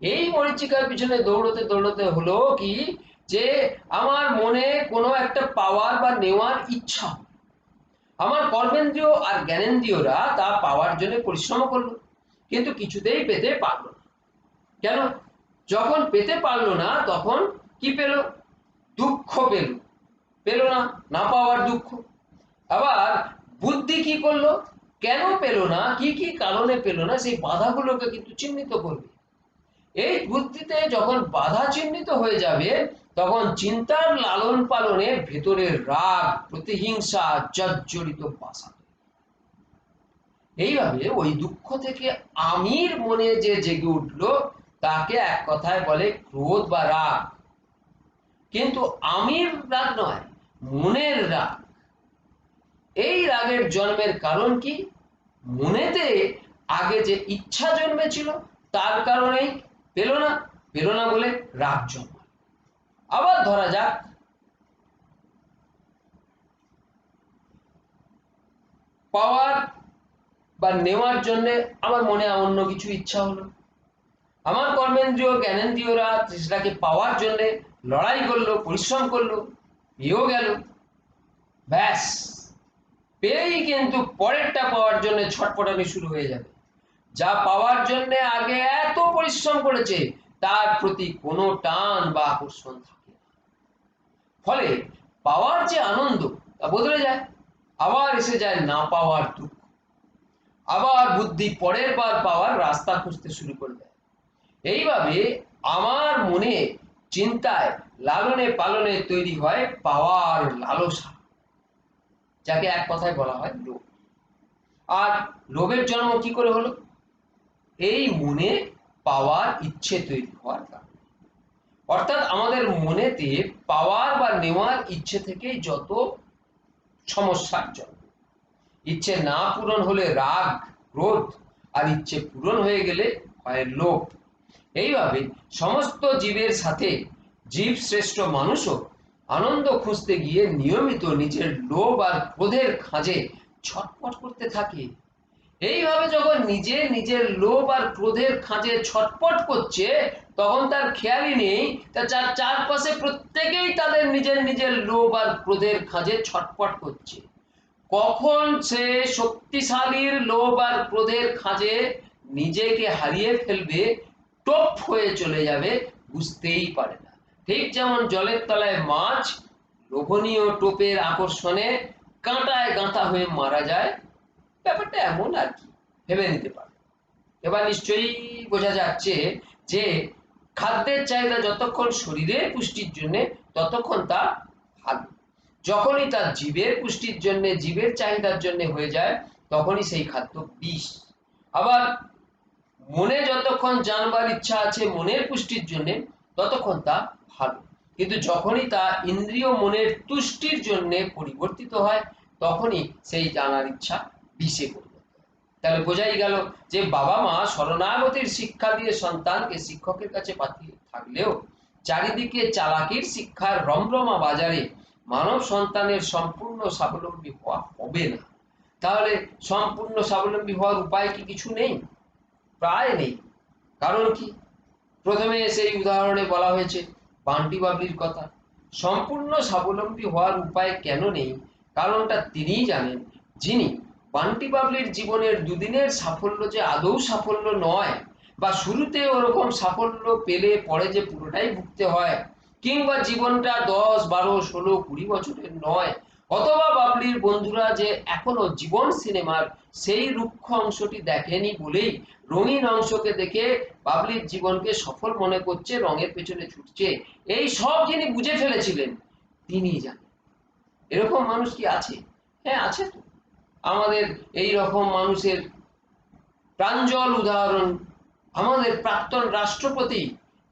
এই মরীচিকার পিছনে দৌড়তে দৌড়তে হলো কি, যে আমার মনে কোনো একটা পাওয়ার বা নেওয়ার ইচ্ছা, আমার কর্মেন্দ্রিয় আর জ্ঞানেন্দ্রিয়রা তা পাওয়ার জন্য পরিশ্রম করলো, কিন্তু কিছুতেই পেতে পারলো না। কেন? যখন পেতে পারলো না তখন কি পেল? দুঃখ পেল। পেল না, না পাওয়ার দুঃখ। আবার বুদ্ধি কি করলো? কেন পেল না, কি কি কারণে পেল না, সেই বাধাগুলোকে কিন্তু চিহ্নিত করবে। এই বুদ্ধিতে যখন বাধা চিহ্নিত হয়ে যাবে, তখন চিন্তার লালন পালনে ভেতরের রাগ, প্রতিহিংসা, জর্জরিত বাসা। এইভাবে ওই দুঃখ থেকে আমির মনে যে জেগে উঠলো তাকে এক কথায় বলে ক্রোধ বা রাগ। কিন্তু আমির রাগ নয়, মনের রাগ। এই রাগের জন্মের কারণ কি? মনেতে আগে যে ইচ্ছা জন্মেছিল তার কারণেই পেল না বলে রাগ জন্মায়। আবার ধরা যাক পাওয়ার বা নেওয়ার জন্য আমার মনে অন্য কিছু ইচ্ছা হলো, আমার কর্মেন্দ্রিয় জ্ঞানেন্দ্রিয়রা সেটাকে পাওয়ার জন্য লড়াই করলো, পরিশ্রম করলো, পেয়েও গেল। ব্যাস, পেয়েই কিন্তু পরেরটা পাওয়ার জন্য ছটফটানি শুরু হয়ে যাবে। যা পাওয়ার জন্য আগে এত পরিশ্রম করেছে তার প্রতি কোনো টান বা আকর্ষণ থাকে না। ফলে পাওয়ার যে আনন্দ তা বদলে যায়, আবার এসে যায় না পাওয়ার দুঃখ। আবার বুদ্ধি পরের বার পাওয়ার রাস্তা খুঁজতে শুরু করে দেয়। এইভাবে আমার মনে, চিন্তায়, লালনে পালনে তৈরি হয় পাওয়ার লালসা, যাকে এক কথায় বলা হয় লোভ। আর লোভের জন্ম কি করে হলো? এই মনে পাওয়ার ইচ্ছে তৈরি হওয়ার কারণে। অর্থাৎ আমাদের মনেতে পাওয়ার বা নেওয়ার ইচ্ছে থেকে যত সমস্যার জন্ম। ইচ্ছে না পূরণ হলে রাগ, ক্রোধ, আর ইচ্ছে পূরণ হয়ে গেলে হয় লোভ। এইভাবে সমস্ত জীবের সাথে জীব শ্রেষ্ঠ মানুষও আনন্দ খুঁজতে গিয়ে নিয়মিত নিজের লোভ আর ক্রোধের খাঁজে ছটফট করতে থাকে। এইভাবে যখন নিজের লোভ আর ক্রোধের খাঁজে ছটফট করছে, তখন তার খেয়ালই নেই তার চারপাশে প্রত্যেকেই তাদের নিজের লোভ আর ক্রোধের খাঁজে ছটফট করছে। কখন সে শক্তিশালীর লোভ আর ক্রোধের খাঁজে নিজেকে হারিয়ে ফেলবে, টোপ হয়ে চলে যাবে, বুঝতেই পারে না। ঠিক যেমন জলের তলায় মাছ লোভনীয় টোপের আকর্ষণে কাঁটায় গাঁথা হয়ে মারা যায়, ব্যাপারটা এমন আর কি, ভেবে নিতে পারে। এবার নিশ্চয়ই বোঝা যাচ্ছে যে খাদ্যের চাহিদা যতক্ষণ শরীরের পুষ্টির জন্য ততক্ষণ তা ভালো, যখনই তার জীবের পুষ্টির জন্য, জীবের চাহিদার জন্য হয়ে যায়, তখনই সেই খাদ্য বিষ। আবার মনে যতক্ষণ জানবার ইচ্ছা আছে মনের পুষ্টির জন্য, ততক্ষণ তা ভালো, কিন্তু যখনই তা ইন্দ্রিয় মনের তুষ্টির জন্য পরিবর্তিত হয়, তখনই সেই জানার ইচ্ছা বিষে পরিণত হয়। তাহলে বোঝাই গেল যে বাবা মা শরণাগতির শিক্ষা দিয়ে সন্তানকে শিক্ষকের কাছে পাঠিয়ে থাকলেও চারিদিকে চালাকির শিক্ষার রমরমা বাজারে মানব সন্তানের সম্পূর্ণ স্বাবলম্বী হওয়া হবে না। তাহলে সম্পূর্ণ স্বাবলম্বী হওয়ার উপায় কি কিছু নেই? প্রায় নেই। কারণ কি? প্রথমে সেই উদাহরণে বলা হয়েছে বান্টি বাবলির কথা। সম্পূর্ণ স্বাবলম্বী হওয়ার উপায় কেন নেই? কারণটা তিনিই জানেন, যিনি বান্টি বাবলির জীবনের দুদিনের সাফল্য যে আদৌ সাফল্য নয়, বা শুরুতে ওরকম সাফল্য পেলে পরে যে পুরোটাই ভুগতে হয়, কিংবা জীবনটা 10, 12, 16, 20 বছরের নয়, অথবা বাবলির বন্ধুরা যে এখনো জীবন সিনেমার সেই রুক্ষ অংশটি দেখেনি বলেই রঙিন অংশকে দেখে বাবলির জীবনকে সফল মনে করছে, রঙের পেছনে ছুটছে, এই সব যিনি বুঝে ফেলেছিলেন তিনিই জানেন। এরকম মানুষ কি আছে? হ্যাঁ, আছে তো। আমাদের এই রকম মানুষের প্রাঞ্জল উদাহরণ আমাদের প্রাক্তন রাষ্ট্রপতি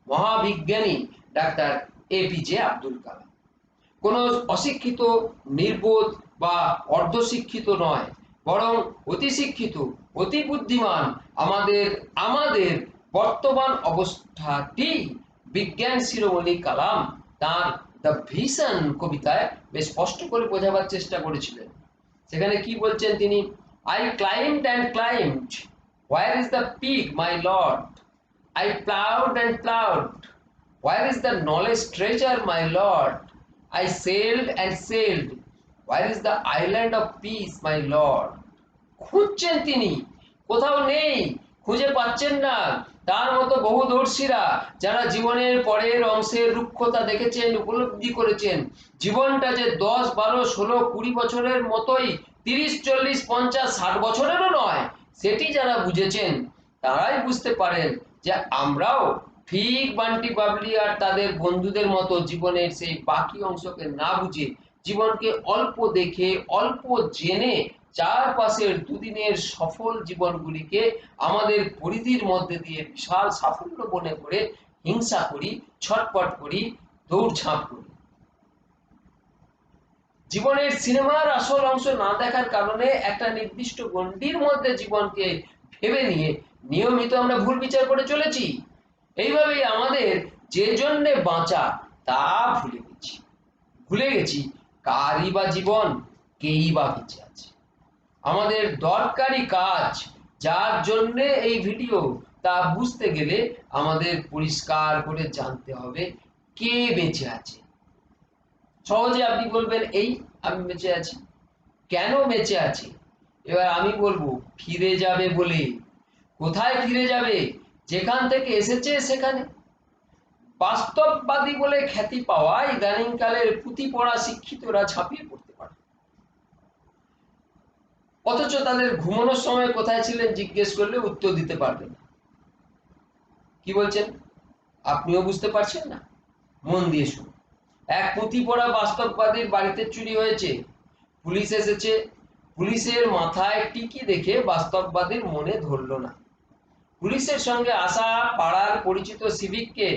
মহাবিজ্ঞানী ডাক্তার এপিজে আব্দুল কালাম। কোন অশিক্ষিত, নির্বোধ বা অর্ধশিক্ষিত নয়, বরং অতি শিক্ষিত, অতি বুদ্ধিমান আমাদের আমাদের বর্তমান অবস্থাটি বিজ্ঞান শিরোমণি কালাম তার দ্য ভিশন কবিতায় বেশ স্পষ্ট করে বোঝাবার চেষ্টা করেছিলেন। সেখানে কি বলছেন তিনি? I climbed and climbed. Where is the peak, my lord? I plowed and plowed. Where is the knowledge treasure, my lord? I sailed and sailed. Where is the island of peace, my lord? খুঁজছেন তিনি, কোথাও নেই, খুঁজে পাচ্ছেন না। তার মতো বহুদর্শীরা যারা জীবনের পরের অংশের রুক্ষতা দেখেছেন, উপলব্ধি করেছেন, জীবনটা যে 10, 12, 16, 20 বছরের মতোই 30, 40, 50, 60 বছরেরও নয়, সেটি যারা বুঝেছেন তারাই বুঝতে পারেন যে আমরাও ঠিক বান্টি বাবলি আর তাদের বন্ধুদের মতো জীবনের সেই বাকি অংশকে না বুঝে, জীবনকে অল্প দেখে, অল্প জেনে, চারপাশের দুদিনের সফল জীবনগুলিকে আমাদের পরিধির মধ্যে দিয়ে বিশাল সাফল্য মনে করে হিংসা করি, ছটপট করি, দৌড়ঝাঁপ করি। জীবনের সিনেমার আসল অংশ না দেখার কারণে একটা নির্দিষ্ট গণ্ডির মধ্যে জীবনকে ভেবে নিয়ে নিয়মিত আমরা ভুল বিচার করে চলেছি। এইভাবেই আমাদের যে জন্যে বাঁচা তা ভুলে গেছি কারই বা জীবন, কেই বা বেঁচে আছে। আমাদের দরকারি কাজ যার জন্য এই ভিডিও, তা বুঝতে গেলে আমাদের পরিষ্কার করে জানতে হবে কে বেঁচে আছে। সহজে আপনি বলবেন এই আমি বেঁচে আছি। কেন বেঁচে আছি? এবার আমি বলবো ফিরে যাবে বলে। কোথায় ফিরে যাবে? যেখান থেকে এসেছে সেখানে। বাস্তববাদী বলে খ্যাতি পাওয়া ইদানিংকালের পুঁথি পড়া শিক্ষিতরা ঝাঁপিয়ে পড়তে পারে, অথচ তাদের ঘুমানোর সময় কোথায় ছিলেন জিজ্ঞেস করলে উত্তর দিতে পারবে না। কি বলছেন? আপনিও বুঝতে পারছেন না? মন দিয়ে শুনুন। এক পুঁথি পড়া বাস্তববাদীর বাড়িতে চুরি হয়েছে, পুলিশ এসেছে। পুলিশের মাথায় টিকি দেখে বাস্তববাদীর মনে ধরল না। পুলিশের সঙ্গে আসা পাড়ার পরিচিত সিভিককে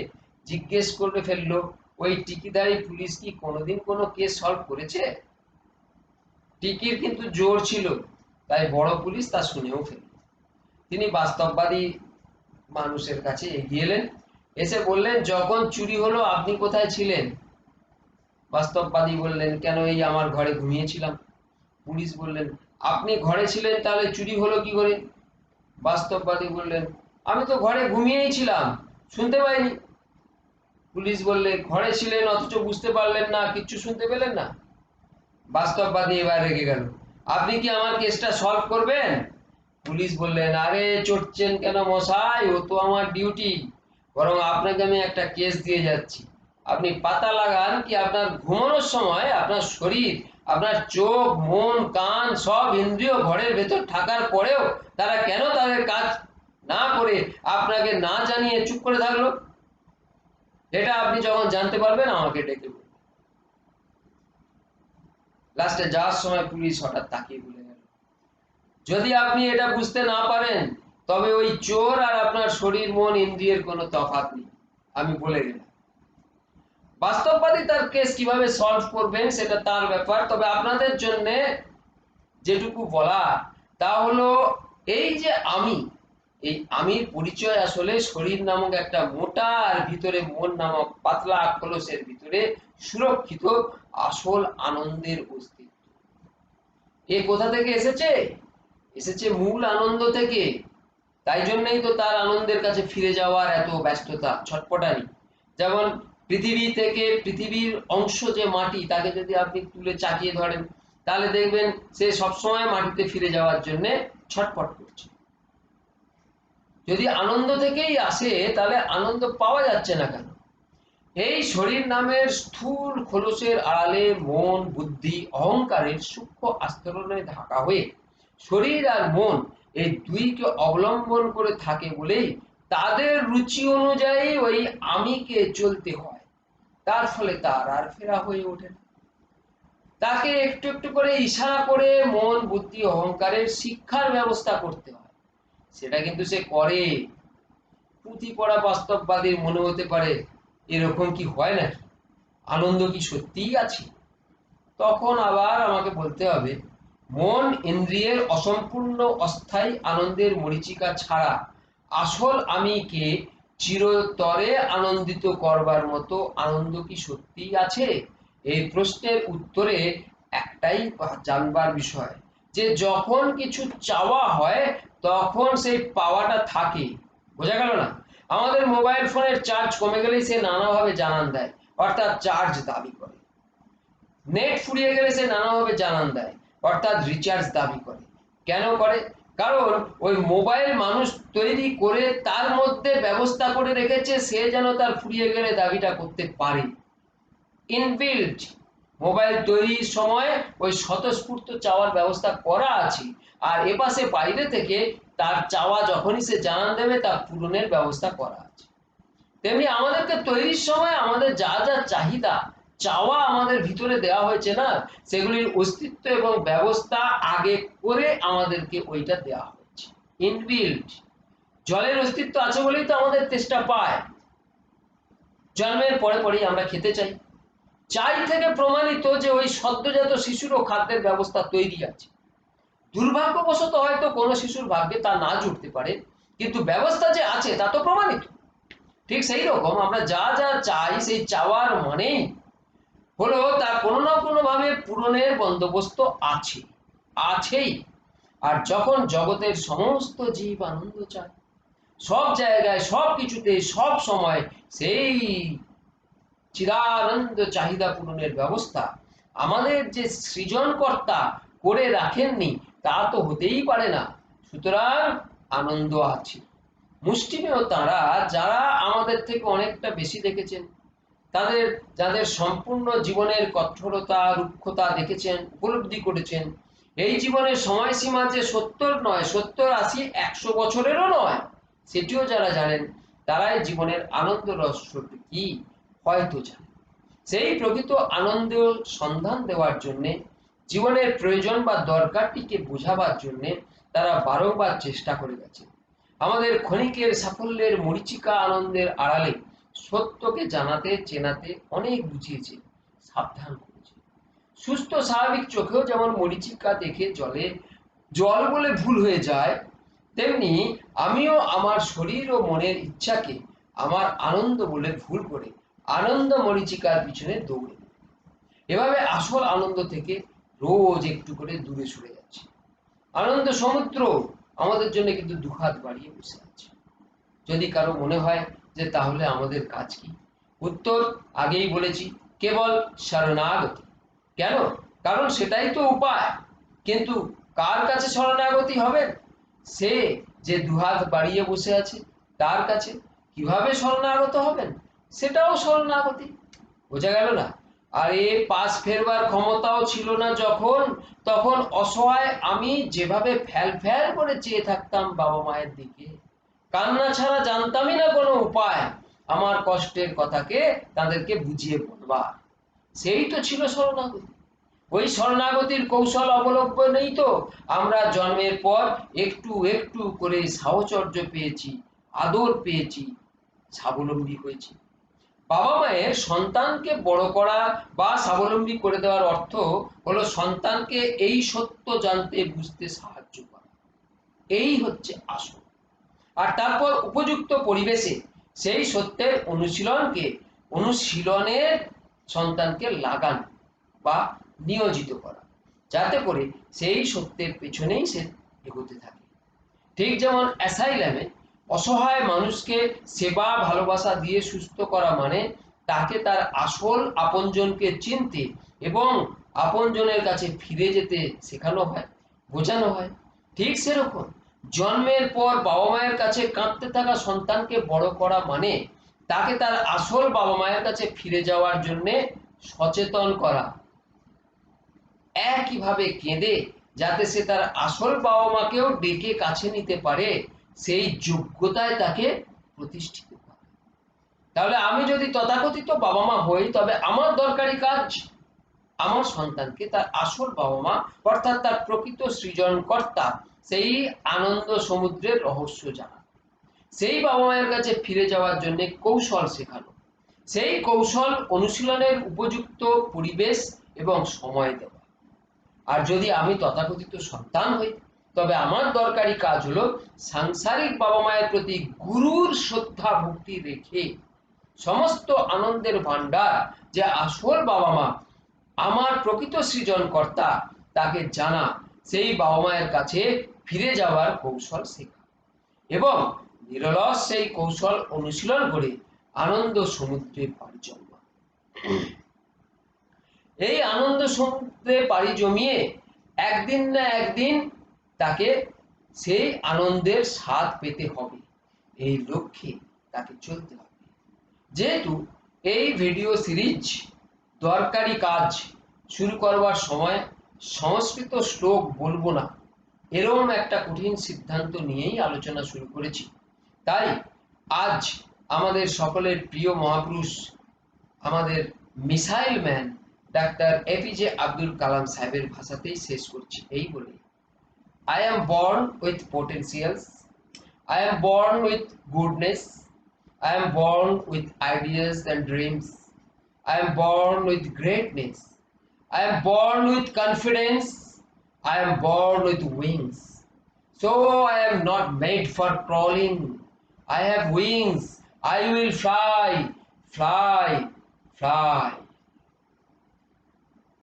জিজ্ঞেস করে ফেললো, ওই টিকিদারি পুলিশ কি কোনোদিন কোনো কেস সলভ করেছে? টিকির কিন্তু জোর ছিল, তাই বড় পুলিশ তা শুনেও ফেলল। তিনি বাস্তববাদী মানুষের কাছে এগিয়ে এলেন, এসে বললেন, যখন চুরি হলো আপনি কোথায় ছিলেন? বাস্তববাদী বললেন, কেন, এই আমার ঘরে ঘুমিয়েছিলাম। পুলিশ বললেন, আপনি ঘরে ছিলেন, তাহলে চুরি হলো কি করে? বাস্তববাদী বললেন, আমি তো ঘরে ঘুমিয়েই ছিলাম, শুনতে পাইনি। পুলিশ বললে, ঘরে ছিলেন অথচ বুঝতে পারলেন না, কিচ্ছু শুনতে পেলেন না? বাস্তববাদী এবার রেগে গেল, আপনি কি আমার কেসটা সলভ করবেন? পুলিশ বললেন, আরে চড়ছেন কেন মশাই, ও তো আমার ডিউটি। বরং আপনাকে আমি একটা কেস দিয়ে যাচ্ছি, আপনি পাতা লাগান কি আপনার ঘুমানোর সময় আপনার শরীর আপনার চোখ, মন, কান সব ইন্দ্রিয় ঘরের ভেতর থাকার পরেও তারা কেন তাদের কাজ না করে আপনাকে না জানিয়ে চুপ করে থাকলো? এটা আপনি যখন জানতে পারবেন আমাকে ডেকে বলুন। লাস্টে যাওয়ার সময় পুলিশ হঠাৎ তাকিয়ে বলে গেল, যদি আপনি এটা বুঝতে না পারেন তবে ওই চোর আর আপনার শরীর মন ইন্দ্রিয়ের কোনো তফাৎ নেই, আমি বলে গেলাম। বাস্তববাদী তার কেস কিভাবে সলভ করবেন সেটা তার ব্যাপার, তবে আপনাদের জন্য যেটুকু বলা তা হলো এই যে এই আমির পরিচয় আসলে শরীর নামক একটা মোটা আর ভিতরে মন নামক পাতলা খোলসের ভিতরে সুরক্ষিত আসল আনন্দের অস্তিত্ব। এ কোথা থেকে এসেছে? এসেছে মূল আনন্দ থেকে। তাই জন্যই তো তার আনন্দের কাছে ফিরে যাওয়ার এত ব্যস্ততা, ছটপটানি। যেমন পৃথিবী থেকে পৃথিবীর অংশ যে মাটি, তাকে যদি আপনি তুলে চাকিয়ে ধরেন তাহলে দেখবেন সে সবসময় মাটিতে ফিরে যাওয়ার জন্য ছটপট করছে। যদি আনন্দ থেকেই আসে তাহলে আনন্দ পাওয়া যাচ্ছে না কেন? এই শরীর নামের স্থূল খোলসের আড়ালে মন, বুদ্ধি, অহংকারের সূক্ষ্ম আস্তরণে ঢাকা হয়ে শরীর আর মন এই দুইকে অবলম্বন করে থাকে বলেই তাদের রুচি অনুযায়ী ওই আমিকে চলতে হয়। তার ফলে তার আর ফেরা হয়ে ওঠে না। তাকে একটু একটু করে ইশারা করে মন, বুদ্ধি, অহংকারের শিক্ষার ব্যবস্থা করতে হয়। সেটা কিন্তু সে করে। পুঁথি পড়া বাস্তববাদীর মনে হতে পারে এরকম কি হয় নাকি, আনন্দ কি সত্যিই আছে? তখন আবার আমাকে বলতে হবে, মন ইন্দ্রিয়ের অসম্পূর্ণ অস্থায়ী আনন্দের মরীচিকা ছাড়া আসল আমিকে চিরতরে আনন্দিত করবার মতো আনন্দ কি সত্যিই আছে? এই প্রশ্নের উত্তরে একটাই জানবার বিষয়, যে যখন কিছু চাওয়া হয় তখন সেই পাওয়াটা থাকে। বোঝা গেল না? আমাদের মোবাইল ফোনের চার্জ কমে গেলেই সে নানাভাবে জানান দেয়, অর্থাৎ চার্জ দাবি করে। নেট ফুরিয়ে গেলে সে নানাভাবে জানান দেয়, অর্থাৎ রিচার্জ দাবি করে। কেন করে? কারণ ওই মোবাইল মানুষ তৈরি করে তার মধ্যে ব্যবস্থা করে রেখেছে সে যেন তার ফুরিয়ে গেলে দাবিটা করতে পারে। ইনবিল্ট মোবাইল তৈরির সময় ওই স্বতঃস্ফূর্ত চাওয়ার ব্যবস্থা করা আছে, আর এপাশে বাইরে থেকে তার চাওয়া যখনই সে জানান দেবে তা পূরণের ব্যবস্থা করা আছে। তেমনি আমাদেরকে তৈরির সময় আমাদের যা যা চাহিদা, চাওয়া আমাদের ভিতরে দেওয়া হয়েছে না, সেগুলির অস্তিত্ব এবং ব্যবস্থা আগে করে আমাদেরকে ওইটা দেওয়া হয়েছে ইনবিল্ট। জলের অস্তিত্ব আছে বলেই তো আমাদের তেষ্টা পায়। জন্মের পরে পরেই আমরা খেতে চাই। চাই থেকে প্রমাণিত যে ওই সদ্যজাত শিশুরও খাদ্যের ব্যবস্থা তৈরি আছে। দুর্ভাগ্যবশত হয়তো কোনো শিশুর ভাগ্যে তা না জুটতে পারে, কিন্তু ব্যবস্থা যে আছে তা তো প্রমাণিত। ঠিক সেই রকম আমরা যা যা চাই সেই চাওয়ার মানেই হলো তা কোনো না কোনো ভাবে পূরণের বন্দোবস্ত আছে, আছেই। আর যখন জগতের সমস্ত জীব আনন্দ চায়, সব জায়গায় সব কিছুতে সব সময় সেই চিরানন্দ চাহিদা পূরণের ব্যবস্থা আমাদের যে সৃজনকর্তা করে রাখেননি তা তো হতেই পারে না। সুতরাং আনন্দ আছে। মুষ্টিমেয় তারা যারা আমাদের থেকে অনেকটা বেশি দেখেছেন, যাদের সম্পূর্ণ জীবনের কঠোরতা, রুক্ষতা দেখেছেন, উপলব্ধি করেছেন, এই জীবনের সময়সীমা যে 70 নয়, 70, 80, 100 বছরেরও নয়, সেটিও যারা জানেন তারাই জীবনের আনন্দ রহস্যটি কি হয়তো জানেন। সেই প্রকৃত আনন্দ সন্ধান দেওয়ার জন্য, জীবনের প্রয়োজন বা দরকারটিকে বোঝাবার জন্য তারা বারংবার চেষ্টা করে গেছে। আমাদের ক্ষণিকের সাফল্যের মরীচিকা আনন্দের আড়ালে সত্যকে জানাতে চেনাতে অনেক বুঝিয়েছে, সাবধান করেছে। সুস্থ স্বাভাবিক চোখেও যেমন মরীচিকা দেখে জল বলে ভুল হয়ে যায়, তেমনি আমিও আমার শরীর ও মনের ইচ্ছাকে আমার আনন্দ বলে ভুল করে আনন্দ মরীচিকার পিছনে দৌড়ে এভাবে আসল আনন্দ থেকে রোজ একটু করে দূরে সরে যাচ্ছে। আনন্দ সমুদ্র আমাদের জন্য কিন্তু দুহাত বাড়িয়ে বসে আছে। যদি কারো মনে হয় যে তাহলে আমাদের কাজ কি, উত্তর আগেই বলেছি, কেবল শরণাগতি। কেন? কারণ সেটাই তো উপায়। কিন্তু কার কাছে শরণাগতি হবেন? সে যে দুহাত বাড়িয়ে বসে আছে তার কাছে। কিভাবে শরণাগত হবেন? সেটাও শরণাগতি। বোঝা গেল না? আরে পাশ ফেরবার ক্ষমতাও ছিল না যখন, তখন অসহায় আমি যেভাবে ফ্যাল ফ্যাল করে চেয়ে থাকতাম বাবা মায়ের দিকে, কান্না ছাড়া জানতামই না কোনো উপায় আমার কষ্টের কথাকে তাদেরকে বুঝিয়ে বলবার। সেই তো ছিল শরণাগতি। ওই শরণাগতির কৌশল অবলম্বনেই তো আমরা জন্মের পর একটু একটু করে সাহচর্য পেয়েছি, আদর পেয়েছি, স্বাবলম্বী হয়েছি। বাবা মায়ের সন্তানকে বড় করা বা স্বাবলম্বী করে দেওয়ার অর্থ হলো সন্তানকে এই সত্য জানতে বুঝতে সাহায্য করা। এই হচ্ছে আসল। আর তারপর উপযুক্ত পরিবেশে সেই সত্যের অনুশীলনের সন্তানকে লাগানো বা নিয়োজিত করা, যাতে করে সেই সত্যের পেছনেই সে এগোতে থাকে। ঠিক যেমন অ্যাসাইলামে অসহায় মানুষকে সেবা ভালোবাসা দিয়ে সুস্থ করা মানে তাকে তার আসল আপনজনকে চিনতে এবং আপনজনের কাছে ফিরে যেতে শেখানো হয়, বোঝানো হয়। ঠিক সেরকম জন্মের পর বাবা মায়ের কাছে কাঁদতে থাকা সন্তানকে বড় করা মানে তাকে তার আসল বাবা মায়ের কাছে ফিরে যাওয়ার জন্য সচেতন করা, একইভাবে কেঁদে যাতে সে তার আসল বাবা মাকেও ডেকে কাছে নিতে পারে, সেই যোগ্যতায় তাকে প্রতিষ্ঠিত করা। তাহলে আমি যদি তথাকথিত বাবা মা হই, তবে আমার দরকারি কাজ আমার সন্তানকে তার আসল বাবা মা অর্থাৎ তার প্রকৃত সৃজনকর্তা সেই আনন্দ সমুদ্রের রহস্য জানা, সেই বাবা মায়ের কাছে ফিরে যাওয়ার জন্য কৌশল শেখানো, সেই কৌশল অনুশীলনের উপযুক্ত পরিবেশ এবং সময় দেওয়া। আর যদি আমি তথাকথিত সন্তান হই, তবে আমার দরকারি কাজ হলো সাংসারিক বাবা মায়ের প্রতি গুরুর শ্রদ্ধা ভক্তি রেখে সমস্ত আনন্দের ভান্ডার যে আসল বাবা মা, আমার প্রকৃত সৃজনকর্তা, তাকে জানা, সেই বাবা মায়ের কাছে ফিরে যাওয়ার কৌশল শেখা এবং নিরলস সেই কৌশল অনুশীলন করে আনন্দ সমুদ্রে পাড়ি জমা। এই আনন্দ সমুদ্রে পাড়ি জমিয়ে একদিন না একদিন তাকে সেই আনন্দের স্বাদ পেতে হবে, এই লক্ষ্যে তাকে চলতে হবে। যেহেতু এই ভিডিও সিরিজ দরকারি কাজ শুরু করবার সময় সংস্কৃত শ্লোক বলবো না, এরকম একটা কঠিন সিদ্ধান্ত নিয়েই আলোচনা শুরু করেছি, তাই আজ আমাদের সকলের প্রিয় মহাপুরুষ, আমাদের missile man doctor APJ Abdul Kalam সাহেবের ভাষাতেই শেষ করছি এই বলে, I am born with potentials, I am born with goodness, I am born with ideas and dreams, I am born with greatness, I am born with confidence, I am born with wings. So I am not made for crawling, I have wings, I will fly, fly, fly.